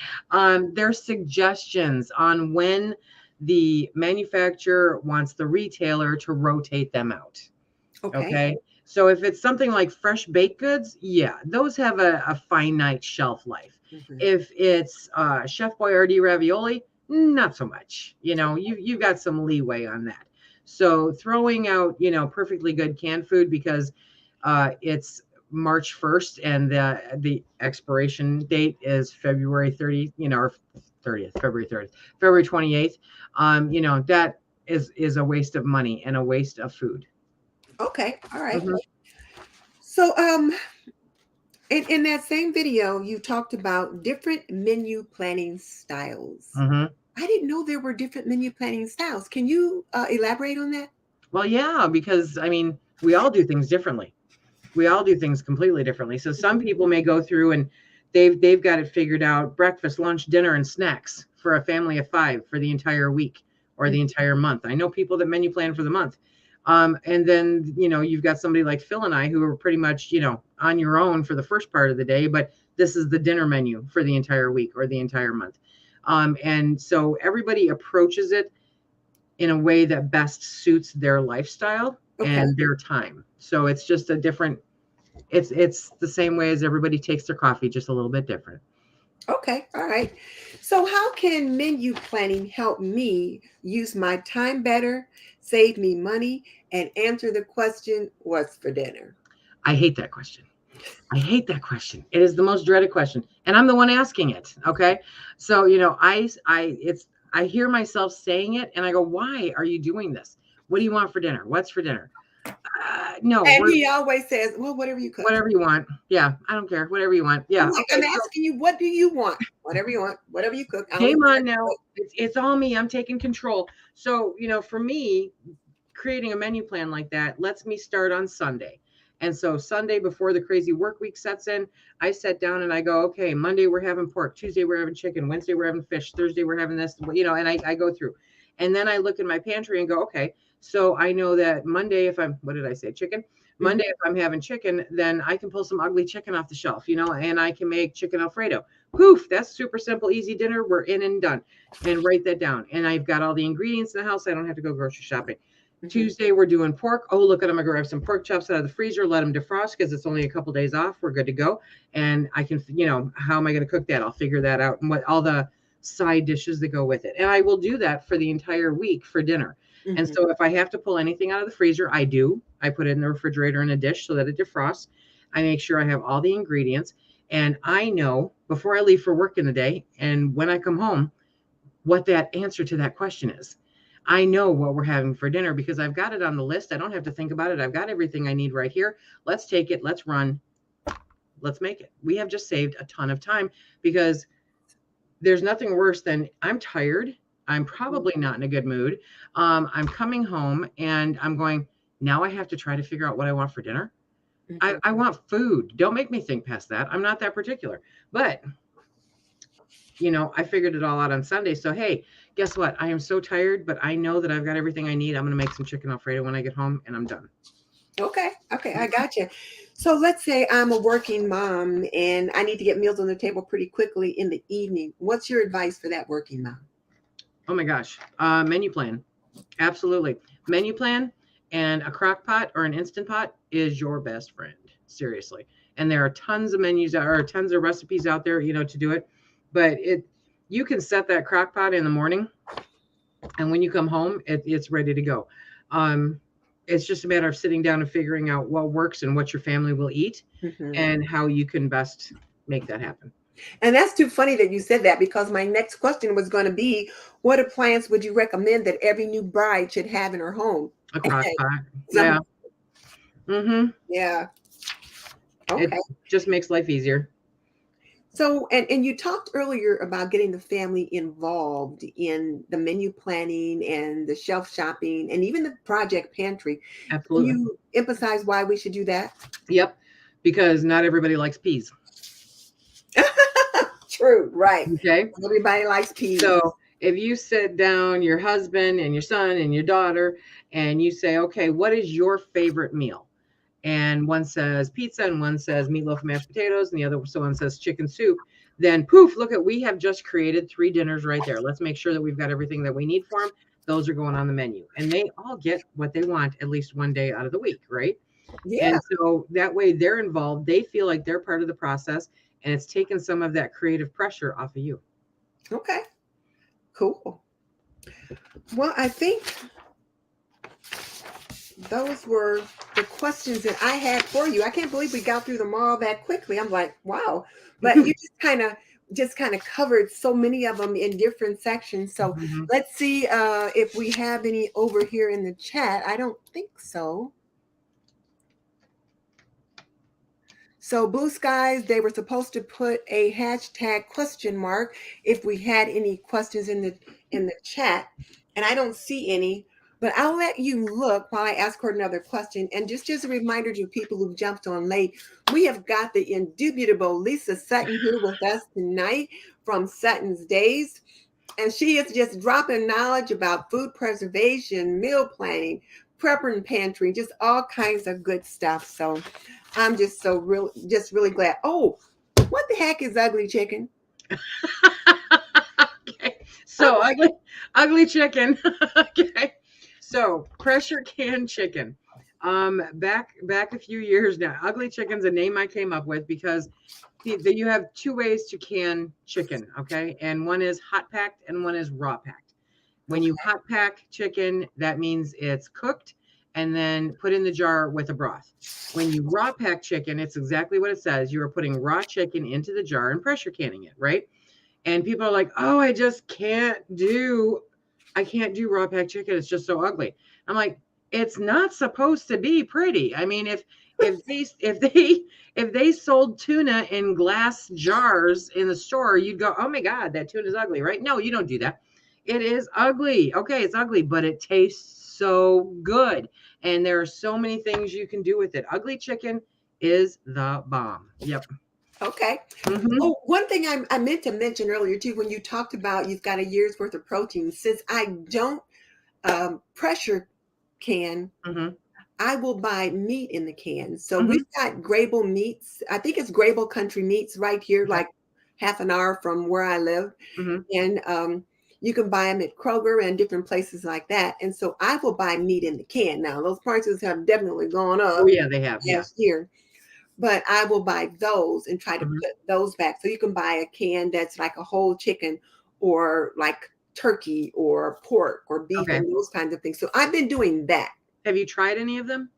they're suggestions on when the manufacturer wants the retailer to rotate them out. Okay. So if it's something like fresh baked goods, yeah, those have a finite shelf life. If it's Chef Boyardee ravioli, not so much. You've got some leeway on that. So throwing out, perfectly good canned food because it's March 1st and the expiration date is February 30, or 30th, February 30th, February 28th. That is a waste of money and a waste of food. Okay. All right. So, in that same video, you talked about different menu planning styles. I didn't know there were different menu planning styles. Can you elaborate on that? Well, yeah, because we all do things differently. We all do things completely differently. So some people may go through and they've got it figured out: breakfast, lunch, dinner, and snacks for a family of 5 for the entire week or the entire month. I know people that menu plan for the month. And then, you've got somebody like Phil and I who are pretty much, on your own for the first part of the day, but this is the dinner menu for the entire week or the entire month. And so everybody approaches it in a way that best suits their lifestyle and their time. So it's just a different, it's the same way as everybody takes their coffee, just a little bit different. Okay. All right. So how can menu planning help me use my time better, save me money, and answer the question, what's for dinner? I hate that question. It is the most dreaded question. And I'm the one asking it. Okay. So, I hear myself saying it and I go, why are you doing this? What do you want for dinner? What's for dinner? No. And he always says, well, whatever you cook. Whatever you want. Yeah. I don't care. Whatever you want. Yeah. I'm asking you, what do you want? Whatever you want, whatever you cook. Game on now. It's all me. I'm taking control. So, for me, creating a menu plan like that lets me start on Sunday. And so Sunday, before the crazy work week sets in, I sit down and I go, okay, Monday we're having pork, Tuesday we're having chicken, Wednesday we're having fish, Thursday we're having this, and I go through. And then I look in my pantry and go, okay, so I know that Monday, what did I say, chicken? Monday, if I'm having chicken, then I can pull some ugly chicken off the shelf, and I can make chicken Alfredo. Poof, that's super simple, easy dinner. We're in and done. And write that down. And I've got all the ingredients in the house. I don't have to go grocery shopping. Tuesday, we're doing pork. Oh, look at them. I grab some pork chops out of the freezer, let them defrost because it's only a couple days off. We're good to go. And I can, how am I going to cook that? I'll figure that out and what all the side dishes that go with it. And I will do that for the entire week for dinner. And so if I have to pull anything out of the freezer, I do. I put it in the refrigerator in a dish so that it defrosts. I make sure I have all the ingredients. And I know before I leave for work in the day and when I come home, what that answer to that question is. I know what we're having for dinner because I've got it on the list. I don't have to think about it. I've got everything I need right here. Let's take it. Let's run. Let's make it. We have just saved a ton of time because there's nothing worse than I'm tired. I'm probably not in a good mood. I'm coming home and I'm going, now I have to try to figure out what I want for dinner. I want food. Don't make me think past that. I'm not that particular. But I figured it all out on Sunday. So, hey, guess what? I am so tired, but I know that I've got everything I need. I'm going to make some chicken Alfredo when I get home and I'm done. Okay. I got you. So let's say I'm a working mom and I need to get meals on the table pretty quickly in the evening. What's your advice for that working mom? Oh my gosh. Menu plan. Absolutely. Menu plan and a crock pot or an Instant Pot is your best friend. Seriously. And there are tons of menus or tons of recipes out there, to do it. But you can set that crock pot in the morning and when you come home, it's ready to go. It's just a matter of sitting down and figuring out what works and what your family will eat and how you can best make that happen. And that's too funny that you said that because my next question was going to be, what appliance would you recommend that every new bride should have in her home? A crock pot. Yeah. Yeah. Okay. It just makes life easier. So, and you talked earlier about getting the family involved in the menu planning and the shelf shopping and even the project pantry. Absolutely. Can you emphasize why we should do that? Yep. Because not everybody likes peas. True. Right. Okay. Everybody likes peas. So if you sit down your husband and your son and your daughter and you say, okay, what is your favorite meal? And one says pizza and one says meatloaf and mashed potatoes and the other someone says chicken soup. then poof, look at, we have just created 3 dinners right there. Let's make sure that we've got everything that we need for them. Those are going on the menu, and they all get what they want at least one day out of the week, right? Yeah. And so that way they're involved. They feel like they're part of the process, and it's taken some of that creative pressure off of you. Okay. Cool. Well, I think those were the questions that I had for you. I can't believe we got through them all that quickly. I'm like, wow. But you just kind of covered so many of them in different sections. So let's see if we have any over here in the chat. I don't think so. So Blue Skies, they were supposed to put a hashtag question mark if we had any questions in the chat, and I don't see any. But I'll let you look while I ask her another question. And just as a reminder to people who jumped on late, we have got the indubitable Leisa Sutton here with us tonight from SuttonsDaze. And she is just dropping knowledge about food preservation, meal planning, prepper and pantry, just all kinds of good stuff. So I'm just really glad. Oh, what the heck is ugly chicken? Okay. So ugly chicken. Okay. So pressure can chicken. Back a few years now. Ugly chicken's a name I came up with because you have 2 ways to can chicken, okay? And one is hot packed and one is raw packed. When you hot pack chicken, that means it's cooked and then put in the jar with a broth. When you raw pack chicken, it's exactly what it says. You are putting raw chicken into the jar and pressure canning it, right? And people are like, oh, I can't do raw pack chicken. It's just so ugly. I'm like, it's not supposed to be pretty. I mean, if they sold tuna in glass jars in the store, you'd go, oh my God, that tuna is ugly, right? No, you don't do that. It is ugly. Okay, it's ugly, but it tastes so good. And there are so many things you can do with it. Ugly chicken is the bomb. Yep. Okay. Oh, one thing I meant to mention earlier too, when you talked about you've got a year's worth of protein, since I don't pressure can, I will buy meat in the can. So we've got Grable Meats. I think it's Grable Country Meats right here, like half an hour from where I live. And you can buy them at Kroger and different places like that. And so I will buy meat in the can. Now, those prices have definitely gone up. Oh, yeah, they have. Last year. But I will buy those and try to put those back. So you can buy a can that's like a whole chicken or like turkey or pork or beef and those kinds of things. So I've been doing that. Have you tried any of them?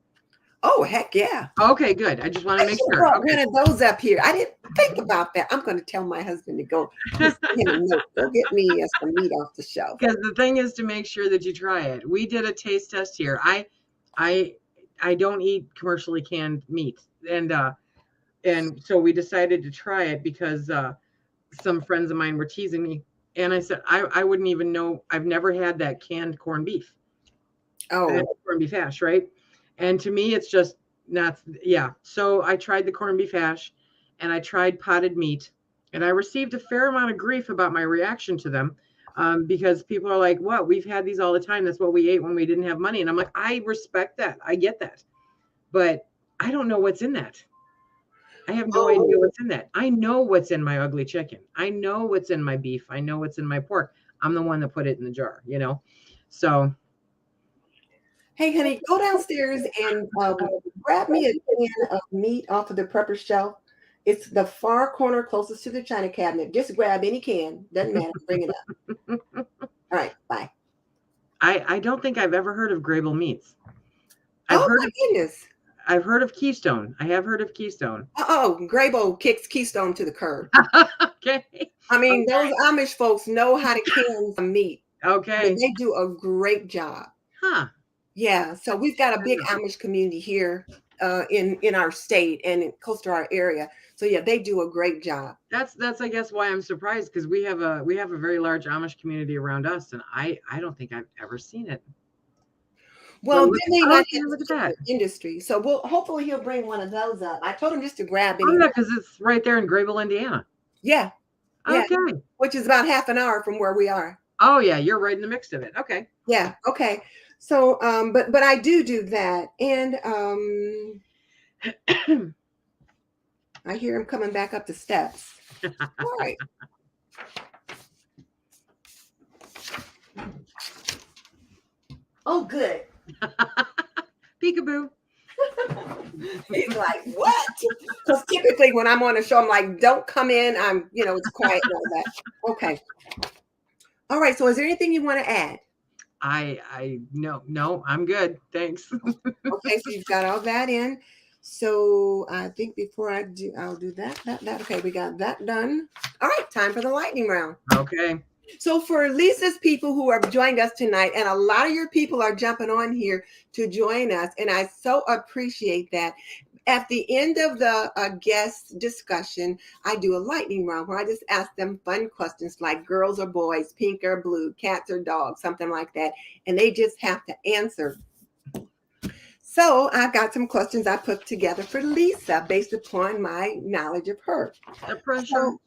Oh, heck yeah. Okay, good. I just want to make sure. One of those up here. I didn't think about that. I'm going to tell my husband to go get me some meat off the shelf. Because the thing is to make sure that you try it. We did a taste test here. I don't eat commercially canned meat. And so we decided to try it because some friends of mine were teasing me. And I said, I wouldn't even know. I've never had that canned corned beef. Oh, corned beef hash, right? And to me, it's just not, So I tried the corned beef hash and I tried potted meat, and I received a fair amount of grief about my reaction to them because people are like, what? We've had these all the time. That's what we ate when we didn't have money. And I'm like, I respect that. I get that. But I don't know what's in that. I have no idea what's in that. I know what's in my ugly chicken. I know what's in my beef. I know what's in my pork. I'm the one that put it in the jar, So. Hey, honey, go downstairs and grab me a can of meat off of the prepper shelf. It's the far corner closest to the china cabinet. Just grab any can. Doesn't matter. Bring it up. All right. Bye. I don't think I've ever heard of Grable Meats. Goodness. I've heard of Keystone. I have heard of Keystone. Grable kicks Keystone to the curb. Okay. I mean, those Amish folks know how to can some meat. Okay. And they do a great job. Huh. Yeah. So we've got a big Amish community here in our state and close to our area. So yeah, they do a great job. That's I guess why I'm surprised, because we have a very large Amish community around us, and I don't think I've ever seen it. Well, then they not in industry. So hopefully he'll bring one of those up. I told him just to grab it. Oh, yeah, because it's right there in Grable, Indiana. Yeah. Okay. Which is about half an hour from where we are. Oh yeah, you're right in the mix of it. Okay. Yeah. Okay. So but I do that. And I hear him coming back up the steps. All right. Oh, good. Peekaboo. He's like, what? Because typically when I'm on a show, I'm like, don't come in. I'm, it's quiet and all that. Okay. All right. So is there anything you want to add? No, I'm good. Thanks. Okay. So you've got all that in. So I think before I'll do that. Okay. We got that done. All right. Time for the lightning round. Okay. So for Lisa's people who are joining us tonight, and a lot of your people are jumping on here to join us, and I so appreciate that. At the end of the guest discussion, I do a lightning round where I just ask them fun questions like girls or boys, pink or blue, cats or dogs, something like that, and they just have to answer. So I've got some questions I put together for Lisa based upon my knowledge of her. The pressure. So,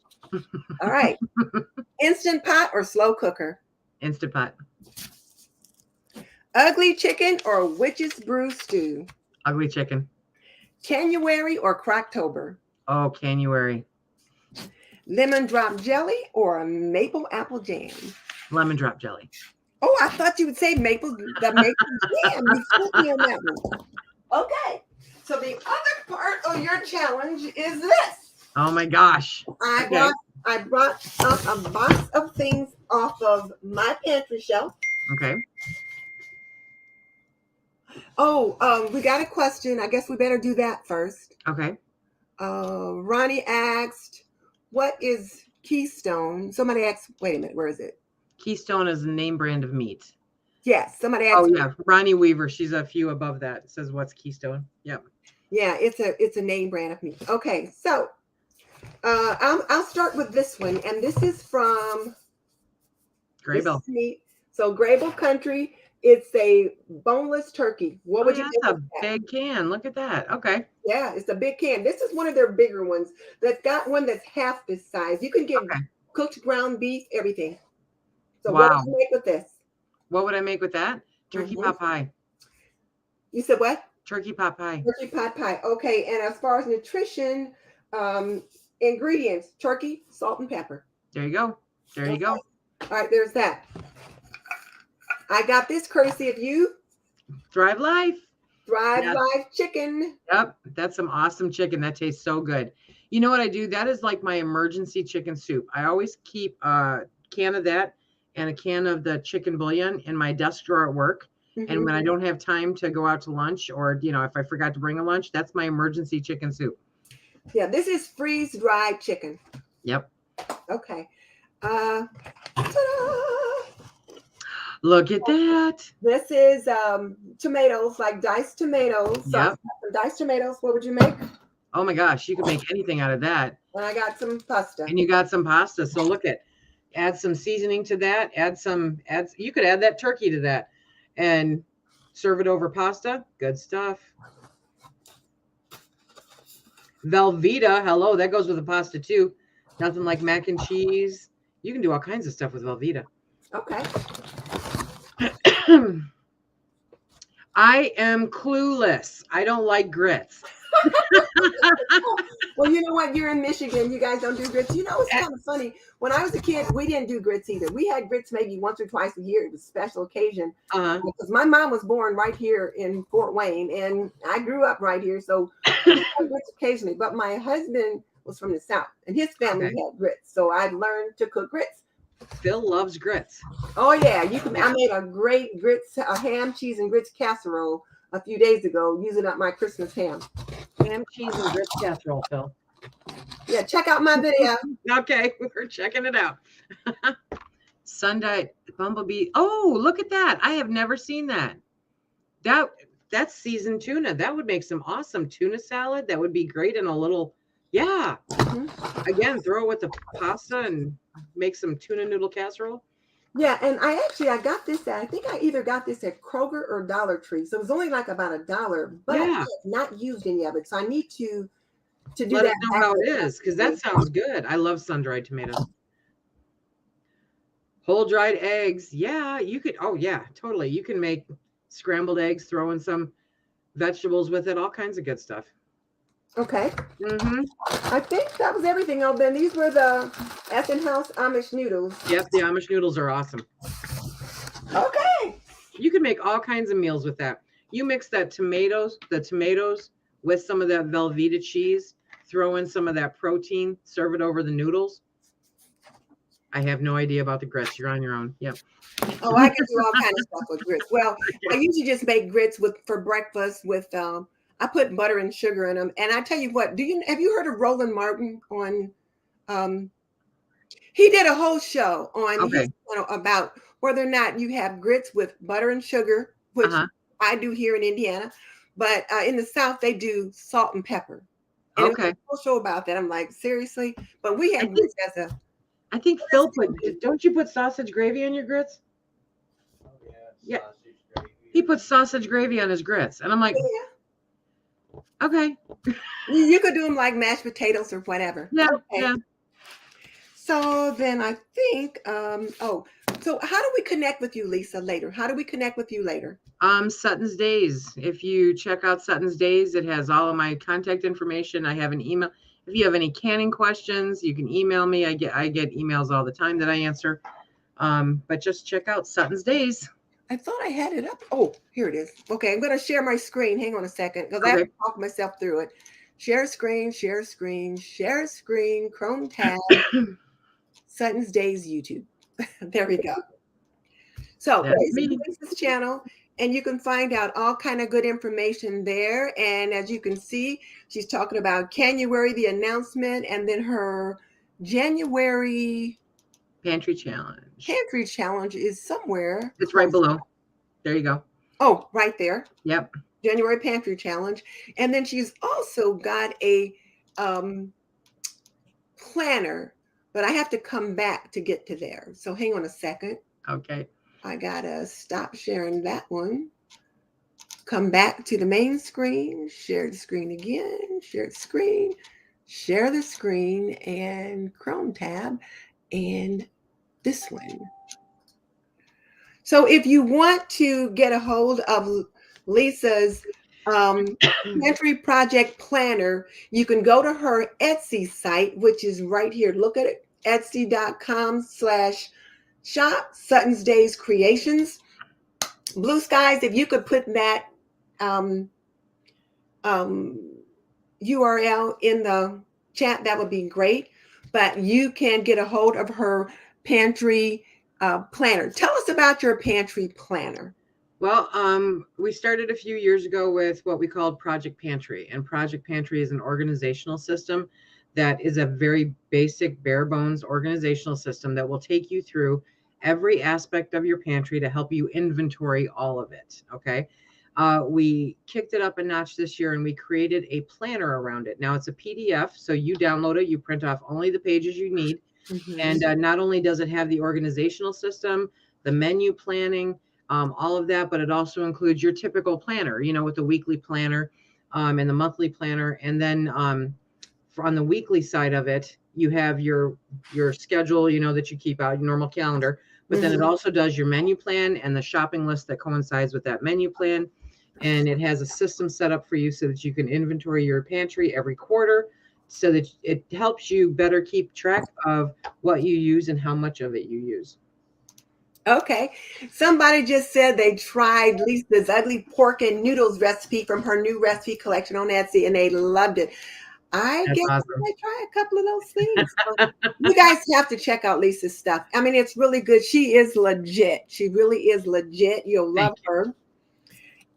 all right. Instant pot or slow cooker? Instant pot. Ugly chicken or witch's brew stew? Ugly chicken. January or Cracktober? Oh, January. Lemon drop jelly or maple apple jam? Lemon drop jelly. Oh, I thought you would say maple jam. You put me on that one. Okay. So the other part of your challenge is this. Oh my gosh. I brought up a box of things off of my pantry shelf. Okay. Oh, we got a question. I guess we better do that first. Okay. Ronnie asked, what is Keystone? Somebody asked, wait a minute, where is it? Keystone is a name brand of meat. Yes, somebody asked. Oh yeah, Ronnie Weaver. She's a few above that. It says what's Keystone? Yep. Yeah, it's a name brand of meat. Okay, so I'll start with this one, and this is from Graybill. So Graybill Country. It's a boneless turkey. What would you think? That's a big can. Look at that. Okay. Yeah, it's a big can. This is one of their bigger ones. That's got one that's half this size. You can get cooked ground beef, everything. So what would you make with this? What would I make with that? Turkey pot pie. You said what? Turkey pot pie. Turkey pot pie. Okay, and as far as nutrition, ingredients: turkey, salt, and pepper. There you go. There you go. All right, there's that. I got this courtesy of you. Thrive Life. Thrive Life chicken. Yep, that's some awesome chicken. That tastes so good. You know what I do? That is like my emergency chicken soup. I always keep a can of that and a can of the chicken bouillon in my desk drawer at work. Mm-hmm. And when I don't have time to go out to lunch, or if I forgot to bring a lunch, that's my emergency chicken soup. Yeah, this is freeze-dried chicken. Yep. Okay. Look at that. This is tomatoes, like diced tomatoes. Yep. So diced tomatoes, what would you make? Oh my gosh, you could make anything out of that. And I got some pasta. And you got some pasta. So look at, add some seasoning to that. You could add that turkey to that and serve it over pasta. Good stuff. Velveeta, hello, that goes with the pasta too. Nothing like mac and cheese. You can do all kinds of stuff with Velveeta. Okay. I am clueless. I don't like grits. Well, you know what? You're in Michigan. You guys don't do grits. It's kind of funny. When I was a kid, we didn't do grits either. We had grits maybe once or twice a year. It was a special occasion. Because my mom was born right here in Fort Wayne, and I grew up right here. So we had grits occasionally. But my husband was from the South, and his family had grits. So I learned to cook grits. Phil loves grits. Oh yeah, I made a great grits, ham, cheese, and grits casserole a few days ago using up my Christmas ham. Ham, cheese, and grits casserole, Phil. Yeah, check out my video. Okay, we're checking it out. Sundial bumblebee. Oh, look at that! I have never seen that. That's seasoned tuna. That would make some awesome tuna salad. That would be great in a little. Yeah. Mm-hmm. Again, throw it with the pasta and make some tuna noodle casserole. Yeah, and I got this I think I either got this at Kroger or Dollar Tree. So it was only like about $1, but I have not used any of it. So I need to do Let that. us know how it is, because that sounds good. I love sun-dried tomatoes. Whole dried eggs. Yeah, you could. Oh yeah, totally. You can make scrambled eggs, throw in some vegetables with it, all kinds of good stuff. Okay. Mm-hmm. I think that was everything. Oh, then these were the Essenhouse Amish noodles. Yep, the Amish noodles are awesome. Okay. You can make all kinds of meals with that. You mix the tomatoes with some of that Velveeta cheese, throw in some of that protein, serve it over the noodles. I have no idea about the grits. You're on your own. Yep. Oh, I can do all kinds of stuff with grits. Well, I usually just make grits for breakfast with I put butter and sugar in them. And I tell you what, have you heard of Roland Martin on he did a whole show on his Okay. channel about whether or not you have grits with butter and sugar, which I do here in Indiana, but in the South they do salt and pepper. And it was Okay. a whole show about that. I'm like, seriously? But we had grits as a I think Phil don't you put sausage gravy on your grits? Oh, Yeah. sausage gravy. He puts sausage gravy on his grits. And I'm like, okay. You could do them like mashed potatoes or whatever. Yeah. Okay. Yeah. So then I think, so how do we connect with you, Leisa, later? How do we connect with you later? SuttonsDaze. If you check out SuttonsDaze, it has all of my contact information. I have an email. If you have any canning questions, you can email me. I get emails all the time that I answer. But just check out SuttonsDaze. I thought I had it up. Oh, here it is. Okay, I'm going to share my screen. Hang on a second, because I have to talk myself through it. Share screen, share screen, share screen, Chrome tab, SuttonsDaze YouTube. There we go. So this channel, and you can find out all kind of good information there. And as you can see, she's talking about January, the announcement, and then her January Pantry Challenge. Pantry Challenge is somewhere. It's right below. There you go. Oh, right there. Yep. January Pantry Challenge. And then she's also got a planner, but I have to come back to get to there. So hang on a second. Okay. I gotta stop sharing that one. Come back to the main screen, share the screen again, share the screen, share the screen, and Chrome tab, and this one. So if you want to get a hold of Leisa's Pantry Project Planner, you can go to her Etsy site, which is right here. Look at it, etsy.com/shop SuttonsDaze Creations. Blue Skies, if you could put that URL in the chat, that would be great. But you can get a hold of her Pantry Planner. Tell us about your Pantry Planner. Well, we started a few years ago with what we called Project Pantry, and Project Pantry is an organizational system that is a very basic, bare bones organizational system that will take you through every aspect of your pantry to help you inventory all of it. Okay. We kicked it up a notch this year and we created a planner around it. Now it's a PDF, so you download it, you print off only the pages you need. Mm-hmm. And not only does it have the organizational system, the menu planning, all of that, but it also includes your typical planner, with the weekly planner and the monthly planner. And then on the weekly side of it, you have your schedule, that you keep out, your normal calendar, but then it also does your menu plan and the shopping list that coincides with that menu plan. And it has a system set up for you so that you can inventory your pantry every quarter so that it helps you better keep track of what you use and how much of it you use. Okay. Somebody just said they tried Lisa's ugly pork and noodles recipe from her new recipe collection on Etsy and they loved it. I guess I might try a couple of those things. So you guys have to check out Lisa's stuff. I mean, it's really good. She is legit. She really is legit. You'll love her.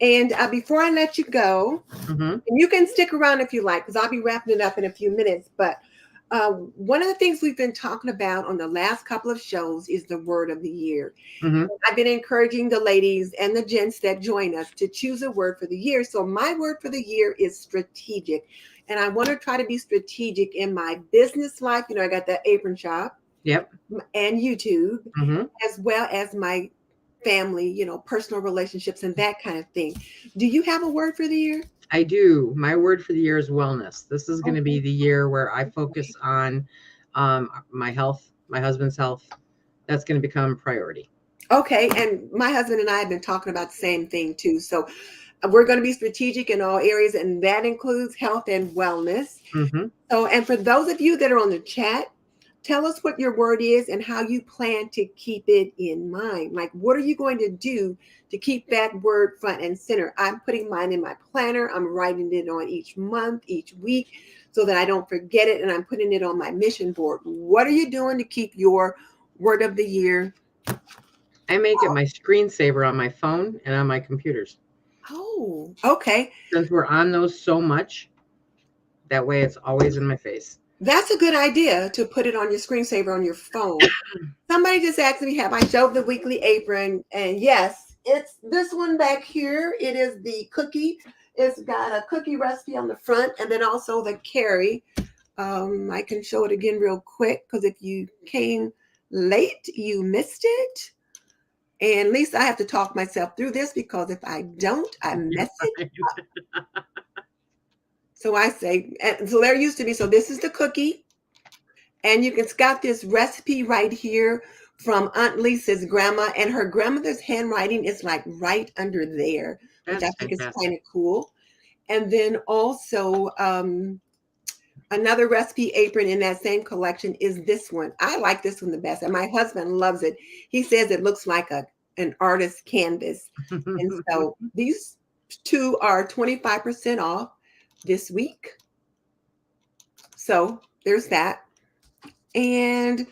And before I let you go, and you can stick around if you like, because I'll be wrapping it up in a few minutes. But one of the things we've been talking about on the last couple of shows is the word of the year. I've been encouraging the ladies and the gents that join us to choose a word for the year. So my word for the year is strategic. And I want to try to be strategic in my business life. I got the apron shop. Yep. And YouTube, as well as my family, personal relationships and that kind of thing. Do you have a word for the year? I do. My word for the year is wellness. This is going to be the year where I focus on my health, my husband's health. That's going to become a priority. Okay. And my husband and I have been talking about the same thing too. So we're going to be strategic in all areas, and that includes health and wellness. Mm-hmm. So, and for those of you that are on the chat, tell us what your word is and how you plan to keep it in mind. Like, what are you going to do to keep that word front and center? I'm putting mine in my planner. I'm writing it on each month, each week, so that I don't forget it. And I'm putting it on my mission board. What are you doing to keep your word of the year? I make it my screensaver on my phone and on my computers. Oh, okay. Since we're on those so much, that way it's always in my face. That's a good idea to put it on your screensaver on your phone. Somebody just asked me, have I shelved the weekly apron? And yes, it's this one back here. It is the cookie. It's got a cookie recipe on the front and then also the carry. I can show it again real quick because if you came late, you missed it. And at least I have to talk myself through this because if I don't, I mess it up. So I say, and so there used to be, so this is the cookie. And it's got this recipe right here from Aunt Lisa's grandma, and her grandmother's handwriting is like right under there, which I think is kind of cool. And then also another recipe apron in that same collection is this one. I like this one the best, and my husband loves it. He says it looks like an artist's canvas. And so these two are 25% off this week. So there's that. And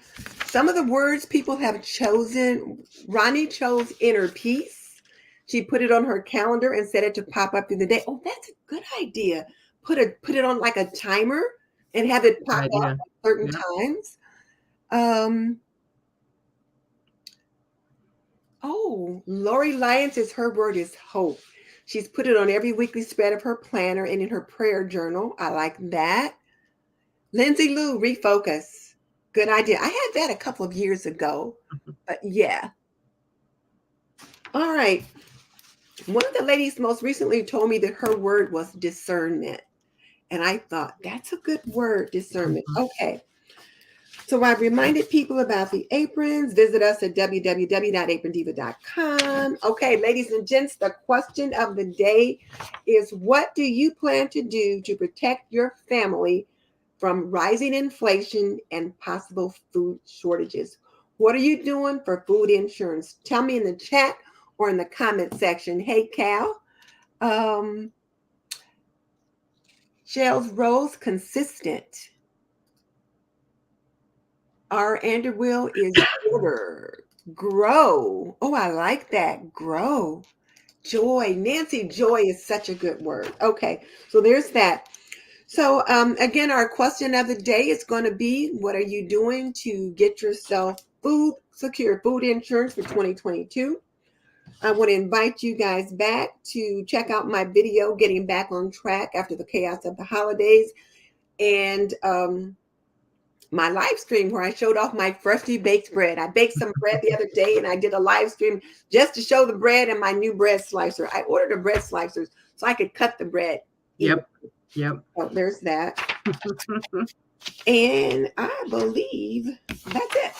some of the words people have chosen, Ronnie chose inner peace. She put it on her calendar and set it to pop up through the day. Oh, that's a good idea. Put it on like a timer and have it pop up at certain times. Oh, Lori Lyons says her word is hope. She's put it on every weekly spread of her planner and in her prayer journal. I like that. Lindsay Lou, refocus. Good idea. I had that a couple of years ago, but yeah. All right. One of the ladies most recently told me that her word was discernment. And I thought, that's a good word, discernment. Okay. So I've reminded people about the aprons. Visit us at www.aprondiva.com. Okay, ladies and gents, the question of the day is, what do you plan to do to protect your family from rising inflation and possible food shortages? What are you doing for food insurance? Tell me in the chat or in the comment section. Hey, Cal. Shells Rose, consistent. Our Anderwill is order. Grow. Oh, I like that. Grow. Joy. Nancy, joy is such a good word. Okay, so there's that. So again, our question of the day is going to be, what are you doing to get yourself secure food insurance for 2022? I want to invite you guys back to check out my video, Getting Back on Track After the Chaos of the Holidays, and my live stream where I showed off my freshly baked bread. I baked some bread the other day and I did a live stream just to show the bread and my new bread slicer. I ordered a bread slicer so I could cut the bread. Yep. So there's that. And I believe that's it.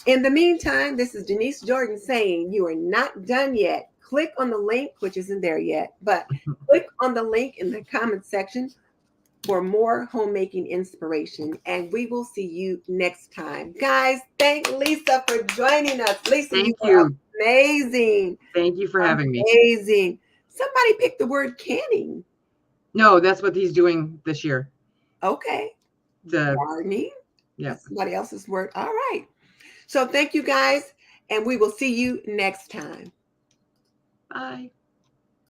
In the meantime, this is Denise Jordan saying you are not done yet. Click on the link, which isn't there yet, but click on the link in the comment section for more homemaking inspiration. And we will see you next time. Guys, thank Leisa for joining us. Leisa, thank you. Amazing. Thank you for having me. Amazing. Somebody picked the word canning. No, that's what he's doing this year. Okay. The gardening. Yeah. That's somebody else's word. All right. So thank you guys, and we will see you next time. Bye.